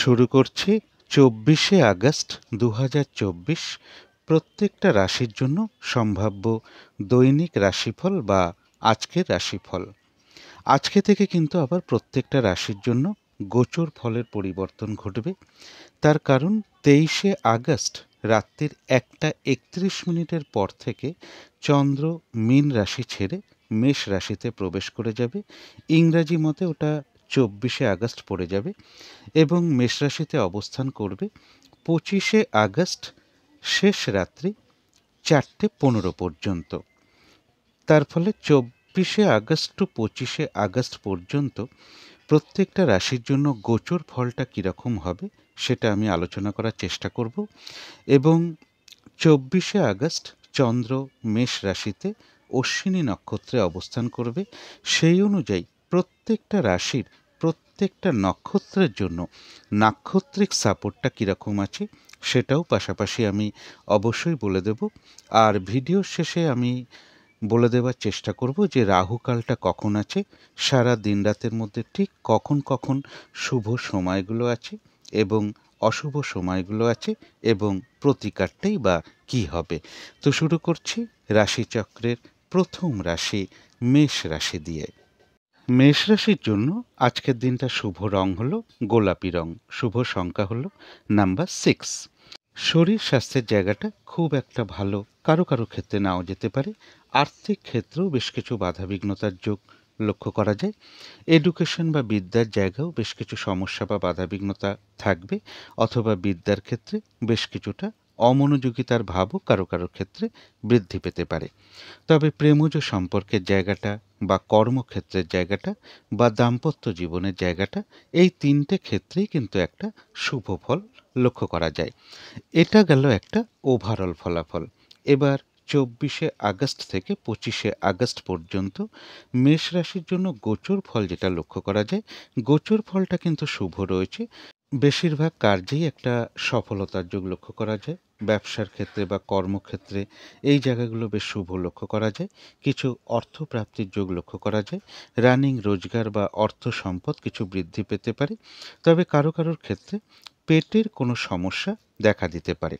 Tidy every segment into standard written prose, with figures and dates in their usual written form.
শুরু করছি 24শে আগস্ট 2024 প্রত্যেকটা রাশির জন্য সম্ভাব্য দৈনিক রাশিফল বা আজকের রাশিফল। আজকে থেকে কিন্তু আবার প্রত্যেকটা রাশির জন্য গোচর ফলের পরিবর্তন ঘটবে। তার কারণ 23শে আগস্ট রাত্রির 1টা 31 মিনিটের পর থেকে চন্দ্র মীন রাশি ছেড়ে মেষ রাশিতে প্রবেশ করে যাবে। ইংরাজি মতে ওটা 24শে আগস্ট পড়ে যাবে এবং মেষ রাশিতে অবস্থান করবে 25শে আগস্ট শেষ রাত্রি 4টে 15 পর্যন্ত। তার ফলে 24শে আগস্ট টু 25শে আগস্ট পর্যন্ত প্রত্যেকটা রাশির জন্য গোচর ফলটা কীরকম হবে সেটা আমি আলোচনা করার চেষ্টা করব। এবং 24শে আগস্ট চন্দ্র মেষ রাশিতে অশ্বিনী নক্ষত্রে অবস্থান করবে। সেই অনুযায়ী প্রত্যেকটা রাশির প্রত্যেকটা নক্ষত্রের জন্য নাক্ষত্রিক সাপোর্টটা কীরকম আছে সেটাও পাশাপাশি আমি অবশ্যই বলে দেব। আর ভিডিওর শেষে আমি বলে দেওয়ার চেষ্টা করব যে রাহুকালটা কখন আছে, সারা দিন রাতের মধ্যে ঠিক কখন কখন শুভ সময়গুলো আছে এবং অশুভ সময়গুলো আছে এবং প্রতিকারটাই বা কী হবে। তো শুরু করছি রাশিচক্রের প্রথম রাশি মেষ রাশি দিয়ে। মেষ রাশির জন্য আজকের দিনটা শুভ রং হলো গোলাপি রং, শুভ সংখ্যা হলো নাম্বার 6। শরীর স্বাস্থ্যের জায়গাটা খুব একটা ভালো কারো কারো ক্ষেত্রে নাও যেতে পারে। আর্থিক ক্ষেত্রেও বেশ কিছু বাধাবিঘ্নতার যোগ লক্ষ্য করা যায়। এডুকেশন বা বিদ্যার জায়গাও বেশ কিছু সমস্যা বা বাধাবিঘ্নতা থাকবে, অথবা বিদ্যার ক্ষেত্রে বেশ কিছুটা অমনোযোগিতার ভাবও কারো কারো ক্ষেত্রে বৃদ্ধি পেতে পারে। তবে প্রেমজ সম্পর্কের জায়গাটা বা কর্মক্ষেত্রের জায়গাটা বা দাম্পত্য জীবনের জায়গাটা, এই 3টে ক্ষেত্রেই কিন্তু একটা শুভ ফল লক্ষ্য করা যায়। এটা গেল একটা ওভারঅল ফলাফল। এবার 24শে আগস্ট থেকে 25শে আগস্ট পর্যন্ত মেষ রাশির জন্য গোচর ফল যেটা লক্ষ্য করা যায়, গোচর ফলটা কিন্তু শুভ রয়েছে। বেশিরভাগ কার্যেই একটা সফলতার যোগ লক্ষ্য করা যায়। ব্যবসার ক্ষেত্রে বা কর্মক্ষেত্রে এই জায়গাগুলো বেশ শুভ লক্ষ্য করা যায়। কিছু অর্থপ্রাপ্তির যোগ লক্ষ্য করা যায়। রানিং রোজগার বা অর্থ সম্পদ কিছু বৃদ্ধি পেতে পারে। তবে কারো কারোর ক্ষেত্রে পেটের কোনো সমস্যা দেখা দিতে পারে।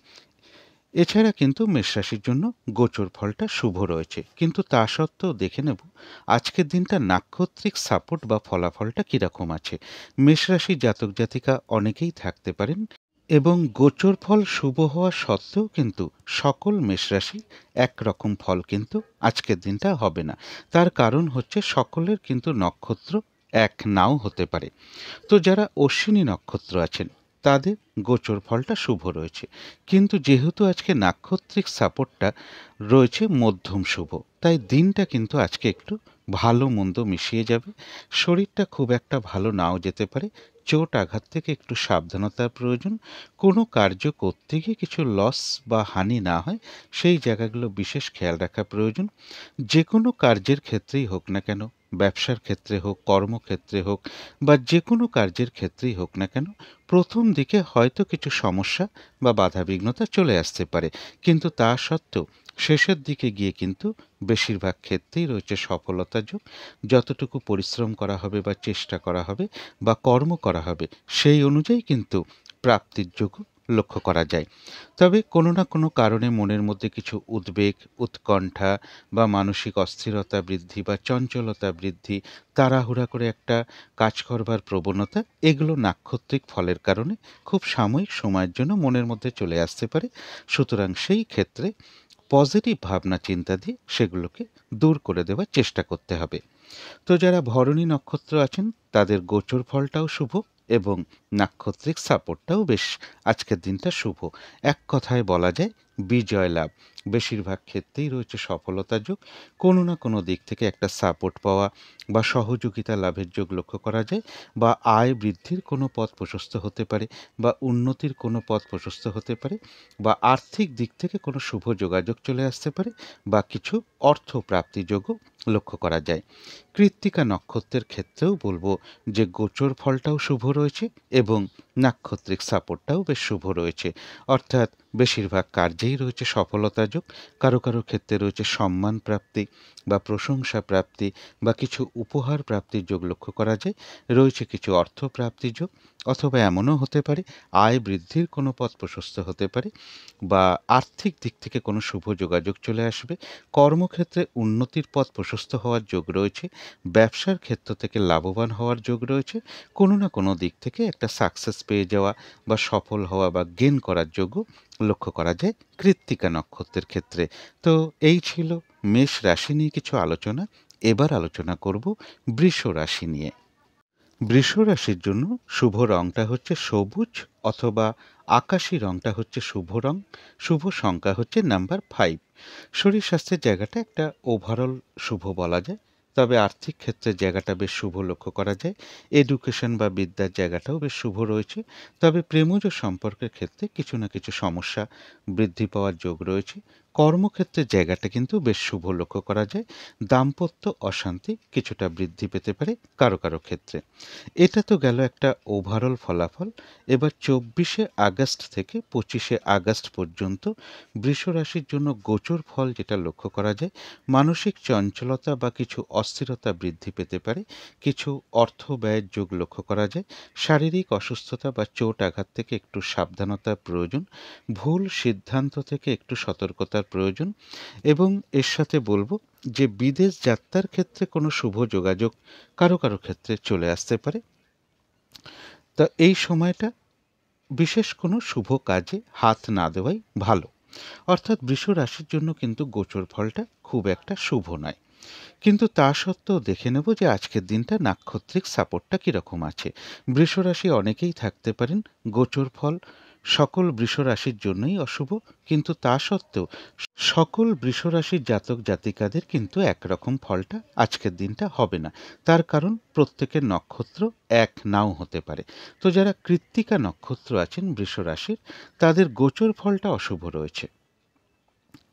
এছাড়া কিন্তু মেষ রাশির জন্য গোচর ফলটা শুভ রয়েছে, কিন্তু তা সত্ত্বেও দেখে নেব আজকের দিনটা নাক্ষত্রিক সাপোর্ট বা ফলাফলটা কীরকম আছে। মেষ রাশির জাতক জাতিকা অনেকেই থাকতে পারেন এবং গোচর ফল শুভ হওয়া সত্ত্বেও কিন্তু সকল মেষ রাশি একরকম ফল কিন্তু আজকের দিনটা হবে না। তার কারণ হচ্ছে সকলের কিন্তু নক্ষত্র এক নাও হতে পারে। তো যারা অশ্বিনী নক্ষত্র আছেন তাদের গোচর ফলটা শুভ রয়েছে, কিন্তু যেহেতু আজকে নাক্ষত্রিক সাপোর্টটা রয়েছে মধ্যম শুভ, তাই দিনটা কিন্তু আজকে একটু ভালো মন্দ মিশিয়ে যাবে। শরীরটা খুব একটা ভালো নাও যেতে পারে। চোট আঘাত থেকে একটু সাবধানতার প্রয়োজন। কোনো কার্য করতে গিয়ে কিছু লস বা হানি না হয় সেই জায়গাগুলো বিশেষ খেয়াল রাখা প্রয়োজন। যে কোনো কার্যের ক্ষেত্রেই হোক না কেন, ব্যবসার ক্ষেত্রে হোক, কর্মক্ষেত্রে হোক বা যে কোনো কার্যের ক্ষেত্রেই হোক না কেন, প্রথম দিকে হয়তো কিছু সমস্যা বা বাধাবিঘ্নতা চলে আসতে পারে, কিন্তু তা সত্ত্বেও শেষের দিকে গিয়ে কিন্তু বেশিরভাগ ক্ষেত্রেই রয়েছে সফলতার যোগ। যতটুকু পরিশ্রম করা হবে বা চেষ্টা করা হবে বা কর্ম করা হবে সেই অনুযায়ী কিন্তু প্রাপ্তির যোগও লক্ষ্য করা যায়। তবে কোনো না কোনো কারণে মনের মধ্যে কিছু উদ্বেগ, উৎকণ্ঠা বা মানসিক অস্থিরতা বৃদ্ধি বা চঞ্চলতা বৃদ্ধি, তাড়াহুড়া করে একটা কাজ করবার প্রবণতা, এগুলো নাক্ষত্রিক ফলের কারণে খুব সাময়িক সময়ের জন্য মনের মধ্যে চলে আসতে পারে। সুতরাং সেই ক্ষেত্রে পজিটিভ ভাবনা চিন্তা দিয়ে সেগুলোকে দূর করে দেওয়ার চেষ্টা করতে হবে। তো যারা ভরণী নক্ষত্র আছেন তাদের গোচর ফলটাও শুভ এবং নাক্ষত্রিক সাপোর্টটাও বেশ আজকের দিনটা শুভ। এক কথায় বলা যায় বিজয় লাভ। বেশিরভাগ ক্ষেত্রেই রয়েছে সফলতার যোগ। কোনো না কোনো দিক থেকে একটা সাপোর্ট পাওয়া বা সহযোগিতা লাভের যোগ লক্ষ্য করা যায়, বা আয় বৃদ্ধির কোনো পথ প্রশস্ত হতে পারে, বা উন্নতির কোনো পথ প্রশস্ত হতে পারে, বা আর্থিক দিক থেকে কোনো শুভ যোগাযোগ চলে আসতে পারে, বা কিছু অর্থ প্রাপ্তি যোগও লক্ষ্য করা যায়। কৃত্তিকা নক্ষত্রের ক্ষেত্রেও বলবো যে গোচর ফলটাও শুভ রয়েছে এবং নাক্ষত্রিক সাপোর্টটাও বেশ শুভ রয়েছে। অর্থাৎ বেশিরভাগ কার্যেই রয়েছে সফলতা যোগ। কারো কারো ক্ষেত্রে রয়েছে সম্মান প্রাপ্তি বা প্রশংসা প্রাপ্তি বা কিছু উপহার প্রাপ্তির যোগ লক্ষ্য করা যায়। রয়েছে কিছু অর্থ প্রাপ্তির যোগ। অথবা এমনও হতে পারে আয় বৃদ্ধির কোনো পথ প্রশস্ত হতে পারে, বা আর্থিক দিক থেকে কোনো শুভ যোগাযোগ চলে আসবে। কর্মক্ষেত্রে উন্নতির পথ প্রশস্ত হওয়ার যোগ রয়েছে। ব্যবসার ক্ষেত্র থেকে লাভবান হওয়ার যোগ রয়েছে। কোনো না কোনো দিক থেকে একটা সাকসেস পেয়ে যাওয়া বা সফল হওয়া বা গেন করার যোগও লক্ষ্য করা যায় কৃত্তিকা নক্ষত্রের ক্ষেত্রে। তো এই ছিল মেষ রাশি নিয়ে কিছু আলোচনা। এবার আলোচনা করব বৃষ রাশি নিয়ে। বৃষ রাশির জন্য শুভ রংটা হচ্ছে সবুজ অথবা আকাশি রংটা হচ্ছে শুভ রং। শুভ সংখ্যা হচ্ছে নাম্বার 5। শরীর স্বাস্থ্যের জায়গাটা একটা ওভারঅল শুভ বলা যায়, তবে আর্থিক ক্ষেত্রের জায়গাটা বেশ শুভ লক্ষ্য করা যায়। এডুকেশন বা বিদ্যার জায়গাটাও বেশ শুভ রয়েছে, তবে প্রেমজ সম্পর্কের ক্ষেত্রে কিছু না কিছু সমস্যা বৃদ্ধি পাওয়ার যোগ রয়েছে। কর্মক্ষেত্রের জায়গাটা কিন্তু বেশ শুভ লক্ষ্য করা যায়। দাম্পত্য অশান্তি কিছুটা বৃদ্ধি পেতে পারে কারো কারো ক্ষেত্রে। এটা তো গেল একটা ওভারঅল ফলাফল। এবার 24শে আগস্ট থেকে 25শে আগস্ট পর্যন্ত বৃষ রাশির জন্য গোচর ফল যেটা লক্ষ্য করা যায়, মানসিক চঞ্চলতা বা কিছু অস্থিরতা বৃদ্ধি পেতে পারে। কিছু অর্থ ব্যয়ের যোগ লক্ষ্য করা যায়। শারীরিক অসুস্থতা বা চোট আঘাত থেকে একটু সাবধানতার প্রয়োজন। ভুল সিদ্ধান্ত থেকে একটু সতর্কতার প্রয়োজন। এবং এর সাথে বলবো যে বিদেশ যাত্রার ক্ষেত্রে কোনো শুভ যোগাযোগ কারো কারো ক্ষেত্রে চলে আসতে পারে। তা এই সময়টা বিশেষ কোনো শুভ কাজে হাত না দেওয়াই ভালো। অর্থাৎ বৃষ রাশির জন্য কিন্তু গোচর ফলটা খুব একটা শুভ নয়। কিন্তু তা সত্ত্বেও দেখে নেব যে আজকের দিনটা নাক্ষত্রিক সাপোর্টটা কীরকম আছে। বৃষ রাশি অনেকেই থাকতে পারেন গোচর ফল সকল বৃষ রাশির জন্যই অশুভ, কিন্তু তা সত্ত্বেও সকল বৃষ রাশির জাতক জাতিকাদের কিন্তু একরকম ফলটা আজকের দিনটা হবে না। তার কারণ প্রত্যেকের নক্ষত্র এক নাও হতে পারে। তো যারা কৃত্তিকা নক্ষত্র আছেন বৃষ রাশির, তাদের গোচর ফলটা অশুভ রয়েছে।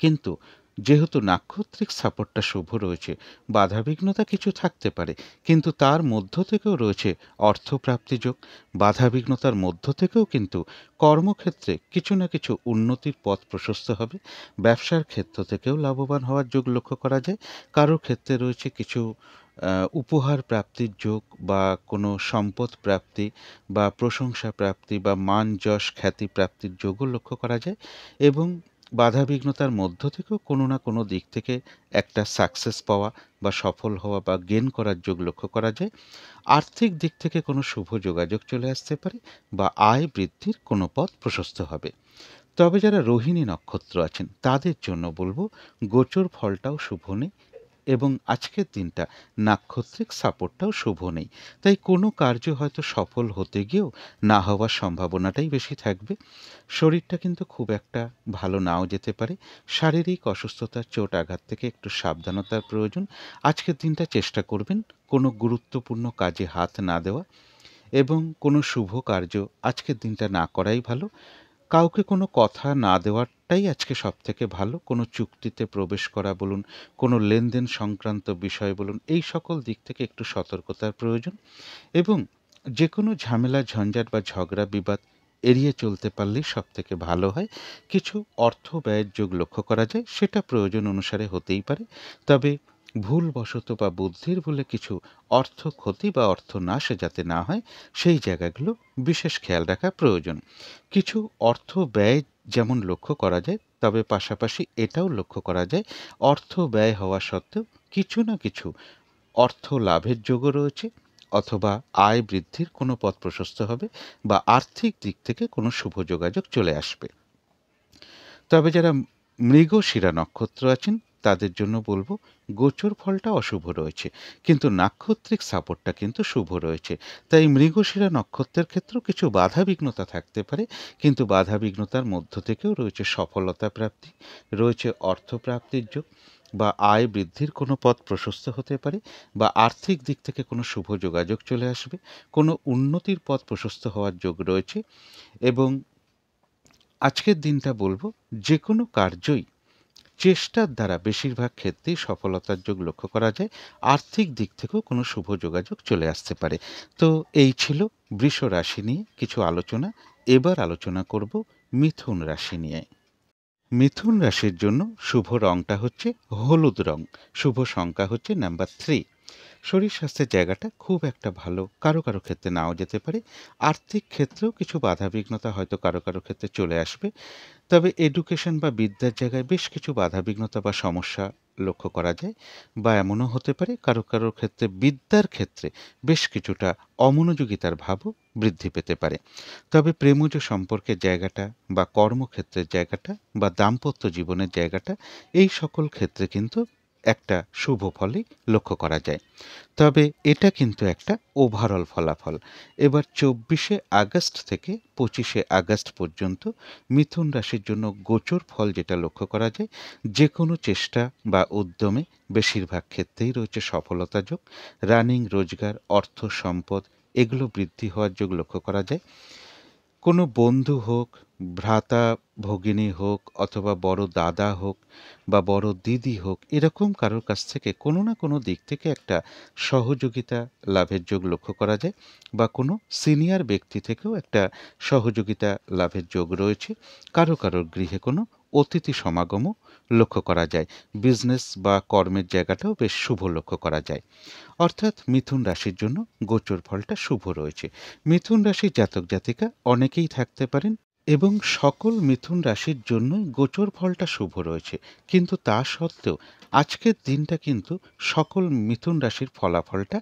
কিন্তু যেহেতু নাক্ষত্রিক সাপোর্টটা শুভ রয়েছে, বাধাবিঘ্নতা কিছু থাকতে পারে, কিন্তু তার মধ্য থেকেও রয়েছে অর্থপ্রাপ্তি যোগ। বাধাবিঘ্নতার মধ্য থেকেও কিন্তু কর্মক্ষেত্রে কিছু না কিছু উন্নতির পথ প্রশস্ত হবে। ব্যবসার ক্ষেত্র থেকেও লাভবান হওয়ার যোগ লক্ষ্য করা যায়। কারোর ক্ষেত্রে রয়েছে কিছু উপহার প্রাপ্তির যোগ, বা কোনো সম্পদ প্রাপ্তি বা প্রশংসা প্রাপ্তি বা মান যশ খ্যাতি প্রাপ্তির যোগও লক্ষ্য করা যায়। এবং বাধাবিঘ্নতার মধ্য থেকেও কোনো না কোনো দিক থেকে একটা সাকসেস পাওয়া বা সফল হওয়া বা গেন করার যোগ লক্ষ্য করা যায়। আর্থিক দিক থেকে কোনো শুভ যোগাযোগ চলে আসতে পারে, বা আয় বৃদ্ধির কোনো পথ প্রশস্ত হবে। তবে যারা রোহিণী নক্ষত্র আছেন তাদের জন্য বলবো গোচর ফলটাও শুভ নেই, এবং আজকের দিনটা নাক্ষত্রিক সাপোর্টটাও শুভ নেই। তাই কোনো কার্য হয়তো সফল হতে গিয়েও না হওয়ার সম্ভাবনাটাই বেশি থাকবে। শরীরটা কিন্তু খুব একটা ভালো নাও যেতে পারে। শারীরিক অসুস্থতা চোট আঘাত থেকে একটু সাবধানতার প্রয়োজন। আজকের দিনটা চেষ্টা করবেন কোনো গুরুত্বপূর্ণ কাজে হাত না দেওয়া, এবং কোনো শুভ কার্য আজকের দিনটা না করাই ভালো। কাউকে কোনো কথা না দেওয়াটাই আজকে সবথেকে ভালো। কোনো চুক্তিতে প্রবেশ করা বলুন, কোনো লেনদেন সংক্রান্ত বিষয় বলুন, এই সকল দিক থেকে একটু সতর্কতার প্রয়োজন। এবং যে কোনো ঝামেলা ঝঞ্ঝাট বা ঝগড়া বিবাদ এড়িয়ে চলতে পারলেই সবথেকে ভালো হয়। কিছু অর্থ ব্যয়ের যোগ লক্ষ্য করা যায়, সেটা প্রয়োজন অনুসারে হতেই পারে। তবে ভুলবশত বা বুদ্ধির ভুলে কিছু অর্থ ক্ষতি বা অর্থ নাশ যাতে না হয়, সেই জায়গাগুলো বিশেষ খেয়াল রাখা প্রয়োজন। কিছু অর্থ ব্যয় যেমন লক্ষ্য করা যায়, তবে পাশাপাশি এটাও লক্ষ্য করা যায় অর্থ ব্যয় হওয়া সত্ত্বেও কিছু না কিছু অর্থ লাভের যোগও রয়েছে, অথবা আয় বৃদ্ধির কোনো পথ প্রশস্ত হবে, বা আর্থিক দিক থেকে কোনো শুভ যোগাযোগ চলে আসবে। তবে যারা মৃগশিরা নক্ষত্র আছেন তাদের জন্য বলবো গোচর ফলটা অশুভ রয়েছে, কিন্তু নাক্ষত্রিক সাপোর্টটা কিন্তু শুভ রয়েছে। তাই মৃগশিরা নক্ষত্রের ক্ষেত্রেও কিছু বাধাবিঘ্নতা থাকতে পারে, কিন্তু বাধাবিঘ্নতার মধ্য থেকেও রয়েছে সফলতা প্রাপ্তি, রয়েছে অর্থপ্রাপ্তির যোগ, বা আয় বৃদ্ধির কোনো পথ প্রশস্ত হতে পারে, বা আর্থিক দিক থেকে কোনো শুভ যোগাযোগ চলে আসবে, কোনো উন্নতির পথ প্রশস্ত হওয়ার যোগ রয়েছে। এবং আজকের দিনটা বলবো যে কোনো কার্যই চেষ্টার দ্বারা বেশিরভাগ ক্ষেত্রেই সফলতার যোগ লক্ষ্য করা যায়। আর্থিক দিক থেকেও কোনো শুভ যোগাযোগ চলে আসতে পারে। তো এই ছিল বৃষ রাশি নিয়ে কিছু আলোচনা। এবার আলোচনা করব মিথুন রাশি নিয়ে। মিথুন রাশির জন্য শুভ রংটা হচ্ছে হলুদ রং। শুভ সংখ্যা হচ্ছে নাম্বার 3। শরীর স্বাস্থ্যের জায়গাটা খুব একটা ভালো, কারো কারো ক্ষেত্রে নাও যেতে পারে। আর্থিক ক্ষেত্রেও কিছু বাধাবিঘ্নতা হয়তো কারো কারো ক্ষেত্রে চলে আসবে। তবে এডুকেশন বা বিদ্যার জায়গায় বেশ কিছু বাধাবিঘ্নতা বা সমস্যা লক্ষ্য করা যায়, বা এমনও হতে পারে কারো কারো ক্ষেত্রে বিদ্যার ক্ষেত্রে বেশ কিছুটা অমনোযোগিতার ভাবও বৃদ্ধি পেতে পারে। তবে প্রেমজ সম্পর্কের জায়গাটা বা কর্মক্ষেত্রের জায়গাটা বা দাম্পত্য জীবনের জায়গাটা, এই সকল ক্ষেত্রে কিন্তু একটা শুভ ফলই লক্ষ্য করা যায়। তবে এটা কিন্তু একটা ওভারঅল ফলাফল। এবার ২৪শে আগস্ট থেকে ২৫শে আগস্ট পর্যন্ত মিথুন রাশির জন্য গোচর ফল যেটা লক্ষ্য করা যায়, যে কোনো চেষ্টা বা উদ্যমে বেশিরভাগ ক্ষেত্রেই রয়েছে সফলতা যোগ। রানিং রোজগার, অর্থ সম্পদ এগুলো বৃদ্ধি হওয়ার যোগ লক্ষ্য করা যায়। কোনো বন্ধু হোক, ভ্রাতা ভগিনী হোক, অথবা বড় দাদা হোক বা বড় দিদি হোক, এরকম কারোর কাছ থেকে কোনো না কোনো দিক থেকে একটা সহযোগিতা লাভের যোগ লক্ষ্য করা যায়, বা কোনো সিনিয়র ব্যক্তি থেকেও একটা সহযোগিতা লাভের যোগ রয়েছে। কারো কারোর গৃহে কোনো অতিথি সমাগমও লক্ষ্য করা যায়। বিজনেস বা কর্মের জায়গাটাও বেশ শুভ লক্ষ্য করা যায়। অর্থাৎ মিথুন রাশির জন্য গোচর ফলটা শুভ রয়েছে। মিথুন রাশির জাতক জাতিকা অনেকেই থাকতে পারেন, এবং সকল মিথুন রাশির জন্যই গোচর ফলটা শুভ রয়েছে। কিন্তু তা সত্ত্বেও আজকের দিনটা কিন্তু সকল মিথুন রাশির ফলাফলটা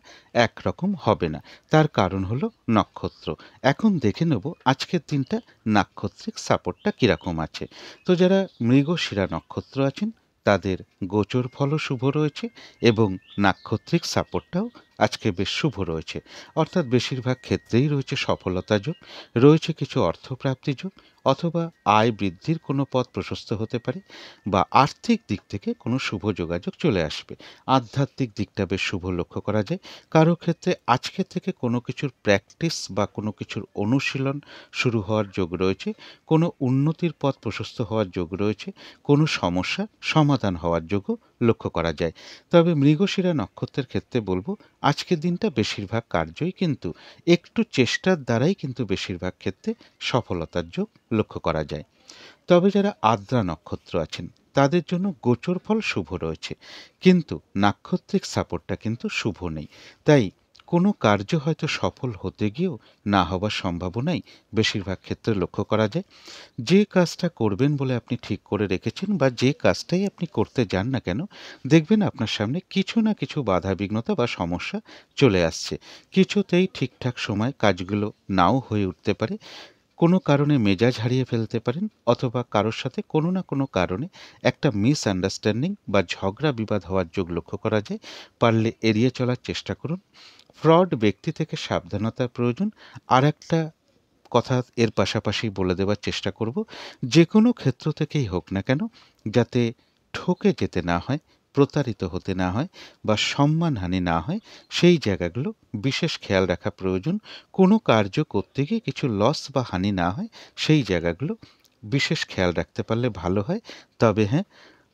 একরকম হবে না। তার কারণ হলো নক্ষত্র। এখন দেখে নেব আজকের দিনটা নাক্ষত্রিক সাপোর্টটা কীরকম আছে। তো যারা মৃগশিরা নক্ষত্র আছেন, তাদের গোচর ফলও শুভ রয়েছে, এবং নাক্ষত্রিক সাপোর্টটাও আজকে বেশ শুভ রয়েছে। অর্থাৎ বেশিরভাগ ক্ষেত্রেই রয়েছে সফলতা যোগ, রয়েছে কিছু অর্থপ্রাপ্তি যোগ, অথবা আয় বৃদ্ধির কোনো পথ প্রশস্ত হতে পারে, বা আর্থিক দিক থেকে কোনো শুভ যোগাযোগ চলে আসবে। আধ্যাত্মিক দিকটা বেশ শুভ লক্ষ্য করা যায়। কারো ক্ষেত্রে আজকে থেকে কোনো কিছুর প্র্যাকটিস বা কোনো কিছুর অনুশীলন শুরু হওয়ার যোগ রয়েছে, কোনো উন্নতির পথ প্রশস্ত হওয়ার যোগ রয়েছে, কোনো সমস্যা সমাধান হওয়ার যোগও লক্ষ্য করা যায়। তবে মৃগশিরা নক্ষত্রের ক্ষেত্রে বলবো, আজকের দিনটা বেশিরভাগ কার্যই কিন্তু একটু চেষ্টার দ্বারাই কিন্তু বেশিরভাগ ক্ষেত্রে সফলতার যোগ লক্ষ্য করা যায়। তবে যারা আদ্রা নক্ষত্র আছেন, তাদের জন্য গোচর ফল শুভ রয়েছে, কিন্তু নাক্ষত্রিক সাপোর্টটা কিন্তু শুভ নেই। তাই কোনো কার্য হয়তো সফল হতে গিয়েও না হওয়ার সম্ভাবনাই বেশিরভাগ ক্ষেত্রে লক্ষ্য করা যায়। যে কাজটা করবেন বলে আপনি ঠিক করে রেখেছেন, বা যে কাজটাই আপনি করতে যান না কেন, দেখবেন আপনার সামনে কিছু না কিছু বাধা বিঘ্নতা বা সমস্যা চলে আসছে। কিছুতেই ঠিকঠাক সময় কাজগুলো নাও হয়ে উঠতে পারে। কোনো কারণে মেজাজ হারিয়ে ফেলতে পারেন, অথবা কারোর সাথে কোনো না কোনো কারণে একটা মিসআন্ডারস্ট্যান্ডিং বা ঝগড়া বিবাদ হওয়ার যোগ লক্ষ্য করা যায়। পারলে এড়িয়ে চলার চেষ্টা করুন। ফ্রড ব্যক্তি থেকে সাবধানতার প্রয়োজন। আর একটা কথা এর পাশাপাশি বলে দেওয়ার চেষ্টা করব, যে কোনো ক্ষেত্র থেকেই হোক না কেন, যাতে ঠকে যেতে না হয়, প্রতারিত হতে না হয়, বা সম্মানহানি না হয়, সেই জায়গাগুলো বিশেষ খেয়াল রাখা প্রয়োজন। কোনো কার্য করতে গিয়ে কিছু লস বা হানি না হয়, সেই জায়গাগুলো বিশেষ খেয়াল রাখতে পারলে ভালো হয়। তবে হ্যাঁ,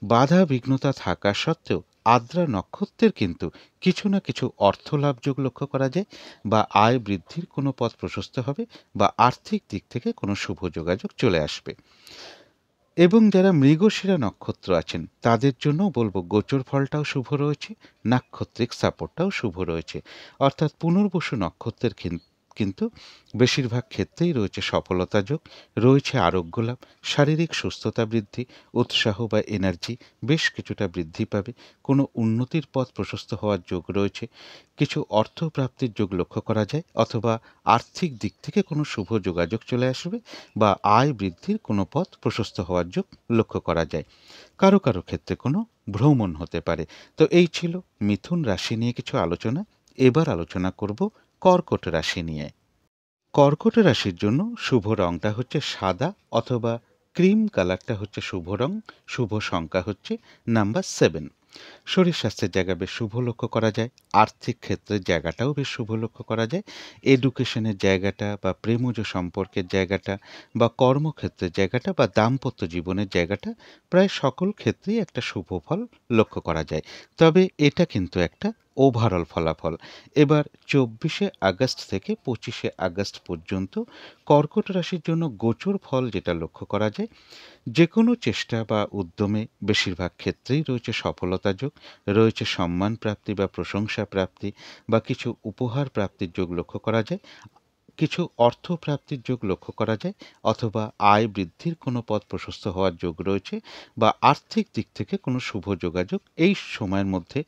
বাধা বিঘ্নতা থাকা সত্ত্বেও আদ্রা নক্ষত্রের কিন্তু কিছু না কিছু অর্থলাভ যোগ লক্ষ্য করা যায়, বা আয় বৃদ্ধির কোনো পথ প্রশস্ত হবে, বা আর্থিক দিক থেকে কোনো শুভ যোগাযোগ চলে আসবে। এবং যারা মৃগশিরা নক্ষত্র আছেন, তাদের জন্য বলবো গোচর ফলটাও শুভ রয়েছে, নাক্ষত্রিক সাপোর্টটাও শুভ রয়েছে। অর্থাৎ পুনর্বসু নক্ষত্রের কিন্তু বেশিরভাগ ক্ষেত্রেই রয়েছে সফলতা যোগ, রয়েছে আরোগ্য লাভ, শারীরিক সুস্থতা বৃদ্ধি, উৎসাহ বা এনার্জি বেশ কিছুটা বৃদ্ধি পাবে, কোনো উন্নতির পথ প্রশস্ত হওয়ার যোগ রয়েছে, কিছু অর্থ প্রাপ্তির যোগ লক্ষ্য করা যায়, অথবা আর্থিক দিক থেকে কোনো শুভ যোগাযোগ চলে আসবে, বা আয় বৃদ্ধির কোনো পথ প্রশস্ত হওয়ার যোগ লক্ষ্য করা যায়। কারো কারো ক্ষেত্রে কোনো ভ্রমণ হতে পারে। তো এই ছিল মিথুন রাশি নিয়ে কিছু আলোচনা। এবার আলোচনা করব কর্কট রাশি নিয়ে। কর্কট রাশির জন্য শুভ রংটা হচ্ছে সাদা, অথবা ক্রিম কালারটা হচ্ছে শুভ রং। শুভ সংখ্যা হচ্ছে নাম্বার 7। শরীর স্বাস্থ্যের জায়গা বেশ শুভ লক্ষ্য করা যায়। আর্থিক ক্ষেত্রের জায়গাটাও বেশ শুভ লক্ষ্য করা যায়। এডুকেশনের জায়গাটা, বা প্রেমজ সম্পর্কের জায়গাটা, বা কর্মক্ষেত্রের জায়গাটা, বা দাম্পত্য জীবনের জায়গাটা, প্রায় সকল ক্ষেত্রেই একটা শুভ ফল লক্ষ্য করা যায়। তবে এটা কিন্তু একটা ওভারঅল ফলাফল। এবার 24শে আগস্ট থেকে 25শে আগস্ট পর্যন্ত কর্কট রাশির জন্য গোচর ফল যেটা লক্ষ্য করা যায়, যে কোনো চেষ্টা বা উদ্যমে বেশিরভাগ ক্ষেত্রেই রয়েছে সফলতা যোগ, রয়েছে সম্মান প্রাপ্তি বা প্রশংসা প্রাপ্তি বা কিছু উপহার প্রাপ্তির যোগ লক্ষ্য করা যায়, কিছু অর্থ প্রাপ্তির যোগ লক্ষ্য করা যায়, অথবা আয় বৃদ্ধির কোনো পথ প্রশস্ত হওয়ার যোগ রয়েছে, বা আর্থিক দিক থেকে কোনো শুভ যোগাযোগ এই সময়ের মধ্যে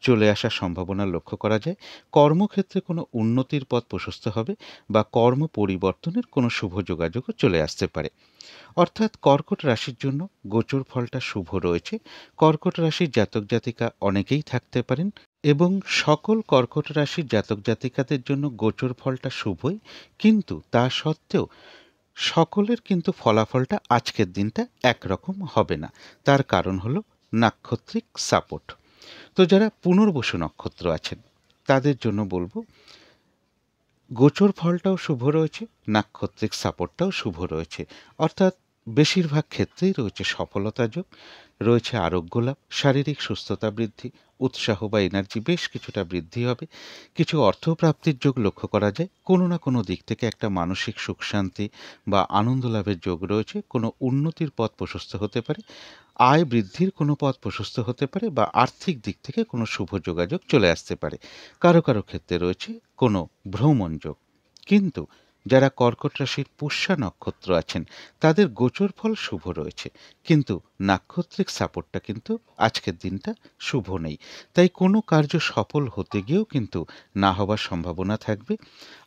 চলে আসার সম্ভাবনা লক্ষ্য করা যায়। কর্মক্ষেত্রে কোনো উন্নতির পথ প্রশস্ত হবে বা কর্ম পরিবর্তনের কোনো শুভ যোগাযোগও চলে আসতে পারে। অর্থাৎ কর্কট রাশির জন্য গোচর ফলটা শুভ রয়েছে। কর্কট রাশির জাতক জাতিকা অনেকেই থাকতে পারেন এবং সকল কর্কট রাশির জাতক জাতিকাদের জন্য গোচর ফলটা শুভই, কিন্তু তা সত্ত্বেও সকলের কিন্তু ফলাফলটা আজকের দিনটা একরকম হবে না। তার কারণ হলো নাক্ষত্রিক সাপোর্ট। তো যারা পুনর্বসু নক্ষত্র আছেন তাদের জন্য বলবো, গোচর ফলটাও শুভ রয়েছে, নাক্ষত্রিক সাপোর্টটাও শুভ রয়েছে। অর্থাৎ বেশিরভাগ ক্ষেত্রেই রয়েছে সফলতা যোগ, রয়েছে আরোগ্য লাভ, শারীরিক সুস্থতা বৃদ্ধি, উৎসাহ বা এনার্জি বেশ কিছুটা বৃদ্ধি হবে, কিছু অর্থপ্রাপ্তির যোগ লক্ষ্য করা যায়, কোনো না কোনো দিক থেকে একটা মানসিক সুখ শান্তি বা আনন্দ লাভের যোগ রয়েছে, কোনো উন্নতির পথ প্রশস্ত হতে পারে, আয় বৃদ্ধির কোনো পথ প্রশস্ত হতে পারে, বা আর্থিক দিক থেকে কোনো শুভ যোগাযোগ চলে আসতে পারে। কারো কারো ক্ষেত্রে রয়েছে কোনো ভ্রমণ যোগ। কিন্তু যারা কর্কট রাশির পুষ্যা নক্ষত্র আছেন তাদের গোচর ফল শুভ রয়েছে, কিন্তু নাক্ষত্রিক সাপোর্টটা কিন্তু আজকের দিনটা শুভ নেই। তাই কোনো কার্য সফল হতে গিয়েও কিন্তু না হবার সম্ভাবনা থাকবে।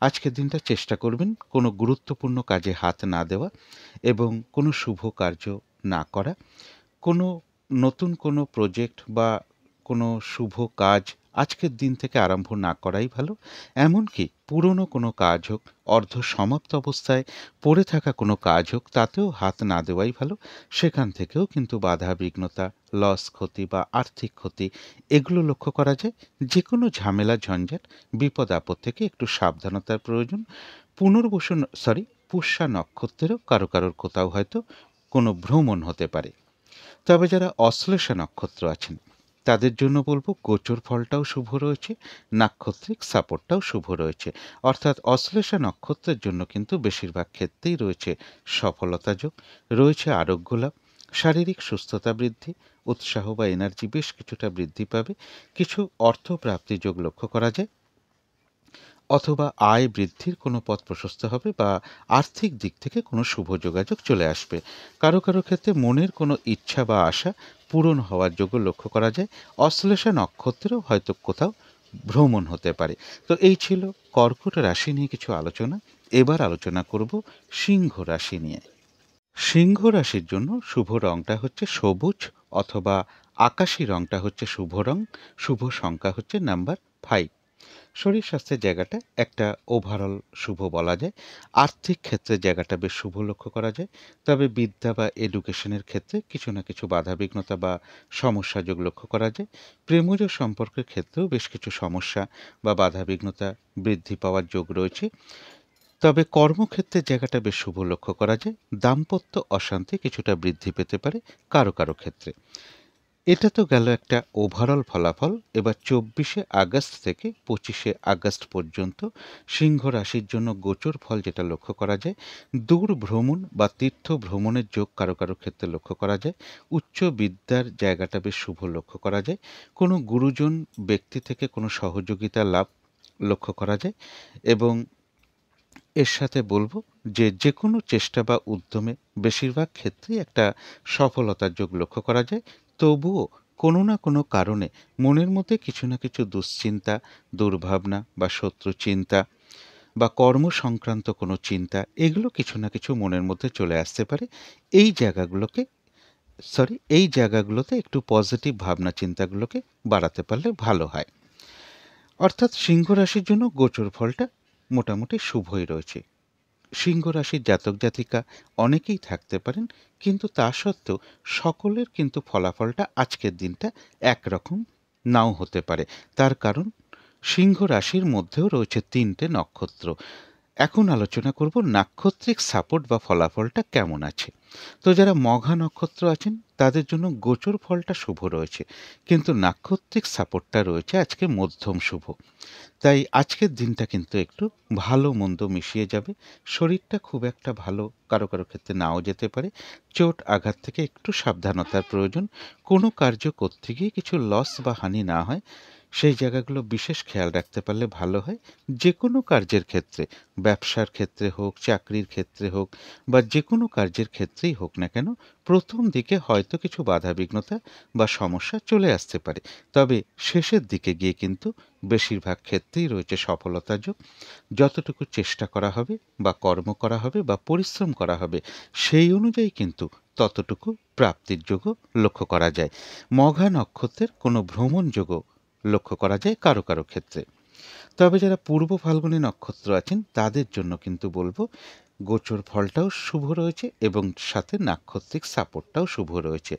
আজকের দিনটা চেষ্টা করবেন কোনো গুরুত্বপূর্ণ কাজে হাত না দেওয়া এবং কোনো শুভ কার্য না করা, কোনো নতুন কোনো প্রজেক্ট বা কোনো শুভ কাজ আজকের দিন থেকে আরম্ভ না করাই ভালো। এমনকি পুরনো কোনো কাজ হোক, অর্ধ সমাপ্ত অবস্থায় পড়ে থাকা কোনো কাজ হোক, তাতেও হাত না দেওয়াই ভালো। সেখান থেকেও কিন্তু বাধা বিঘ্নতা, লস, ক্ষতি বা আর্থিক ক্ষতি এগুলো লক্ষ্য করা যায়। যে কোনো ঝামেলা ঝঞ্ঝাট বিপদ আপদ থেকে একটু সাবধানতার প্রয়োজন। পুষ্যা নক্ষত্রেরও কারো কারোর কোথাও হয়তো কোনো ভ্রমণ হতে পারে। তবে যারা অশ্লেষা নক্ষত্র আছেন তাদের জন্য বলবো গোচর ফলটাও শুভ রয়েছে, নাক্ষত্রিক সাপোর্টটাও শুভ রয়েছে। অর্থাৎ অশ্লেষা নক্ষত্রের জন্য কিন্তু বেশিরভাগ ক্ষেত্রেই রয়েছে সফলতা যোগ, রয়েছে আরোগ্য লাভ, শারীরিক সুস্থতা বৃদ্ধি, উৎসাহ বা এনার্জি বেশ কিছুটা বৃদ্ধি পাবে, কিছু অর্থ প্রাপ্তি যোগ লক্ষ্য করা যায়, অথবা আয় বৃদ্ধির কোনো পথ প্রশস্ত হবে বা আর্থিক দিক থেকে কোনো শুভ যোগাযোগ চলে আসবে। কারো কারো ক্ষেত্রে মনের কোনো ইচ্ছা বা আশা পূরণ হওয়ার যোগ্য লক্ষ্য করা যায়। অশ্লেষা নক্ষত্রেও হয়তো কোথাও ভ্রমণ হতে পারে। তো এই ছিল কর্কট রাশি নিয়ে কিছু আলোচনা। এবার আলোচনা করব সিংহ রাশি নিয়ে। সিংহ রাশির জন্য শুভ রংটা হচ্ছে সবুজ অথবা আকাশি রংটা হচ্ছে শুভ রং। শুভ সংখ্যা হচ্ছে নাম্বার 5। শরীর স্বাস্থ্যের জায়গাটা একটা ওভারঅল শুভ বলা যায়। আর্থিক ক্ষেত্রে জায়গাটা বেশ শুভ লক্ষ্য করা যায়। তবে বিদ্যা বা এডুকেশনের ক্ষেত্রে কিছু না কিছু বাধাবিঘ্নতা বা সমস্যা যোগ লক্ষ্য করা যায়। প্রেমজ সম্পর্কের ক্ষেত্রেও বেশ কিছু সমস্যা বা বাধাবিঘ্নতা বৃদ্ধি পাওয়ার যোগ রয়েছে। তবে কর্মক্ষেত্রের জায়গাটা বেশ শুভ লক্ষ্য করা যায়। দাম্পত্য অশান্তি কিছুটা বৃদ্ধি পেতে পারে কারো কারো ক্ষেত্রে। এটা তো গেল একটা ওভারঅল ফলাফল। এবার 24শে আগস্ট থেকে 25শে আগস্ট পর্যন্ত সিংহ রাশির জন্য গোচর ফল যেটা লক্ষ্য করা যায়, দূর ভ্রমণ বা তীর্থ ভ্রমণের যোগ কারো কারো ক্ষেত্রে লক্ষ্য করা যায়। উচ্চ বিদ্যার জায়গাটা বেশ শুভ লক্ষ্য করা যায়। কোনো গুরুজন ব্যক্তি থেকে কোনো সহযোগিতা লাভ লক্ষ্য করা যায়। এবং এর সাথে বলবো যে যে কোনো চেষ্টা বা উদ্যমে বেশিরভাগ ক্ষেত্রেই একটা সফলতার যোগ লক্ষ্য করা যায়। তবুও কোনো না কোনো কারণে মনের মধ্যে কিছু না কিছু দুশ্চিন্তা, দুর্ভাবনা বা শত্রু চিন্তা বা কর্ম সংক্রান্ত কোনো চিন্তা এগুলো কিছু না কিছু মনের মধ্যে চলে আসতে পারে। এই জায়গাগুলোকে এই জায়গাগুলোতে একটু পজিটিভ ভাবনা চিন্তাগুলোকে বাড়াতে পারলে ভালো হয়। অর্থাৎ সিংহ রাশির জন্য গোচর ফলটা মোটামুটি শুভই রয়েছে। সিংহ রাশির জাতক জাতিকা অনেকেই থাকতে পারেন, কিন্তু তা সত্ত্বেও সকলের কিন্তু ফলাফলটা আজকের দিনটা একরকম নাও হতে পারে। তার কারণ সিংহ রাশির মধ্যেও রয়েছে 3টে নক্ষত্র। এখন আলোচনা করব নাক্ষত্রিক সাপোর্ট বা ফলাফলটা কেমন আছে। তো যারা মঘা নক্ষত্র আছেন তাদের জন্য গোচর ফলটা শুভ রয়েছে, কিন্তু নাক্ষত্রিক সাপোর্টটা রয়েছে আজকে মধ্যম শুভ। তাই আজকের দিনটা কিন্তু একটু ভালো মন্দ মিশিয়ে যাবে। শরীরটা খুব একটা ভালো কারো কারো ক্ষেত্রে নাও যেতে পারে। চোট আঘাত থেকে একটু সাবধানতার প্রয়োজন। কোনো কার্য করতে গিয়ে কিছু লস বা হানি না হয়, সেই জায়গাগুলো বিশেষ খেয়াল রাখতে পারলে ভালো হয়। যে কোনো কার্যের ক্ষেত্রে, ব্যবসার ক্ষেত্রে হোক, চাকরির ক্ষেত্রে হোক, বা যে কোনো কার্যের ক্ষেত্রেই হোক না কেন, প্রথম দিকে হয়তো কিছু বাধাবিঘ্নতা বা সমস্যা চলে আসতে পারে। তবে শেষের দিকে গিয়ে কিন্তু বেশিরভাগ ক্ষেত্রেই রয়েছে সফলতার যোগ। যতটুকু চেষ্টা করা হবে বা কর্ম করা হবে বা পরিশ্রম করা হবে, সেই অনুযায়ী কিন্তু ততটুকু প্রাপ্তির যোগও লক্ষ্য করা যায়। মঘা নক্ষত্রের কোনো ভ্রমণ যোগও লক্ষ্য করা যায় কারো কারো ক্ষেত্রে। তবে যারা পূর্ব ফাল্গুনী নক্ষত্র আছেন তাদের জন্য কিন্তু বলবো গোচর ফলটাও শুভ রয়েছে এবং সাথে নাক্ষত্রিক সাপোর্টটাও শুভ রয়েছে।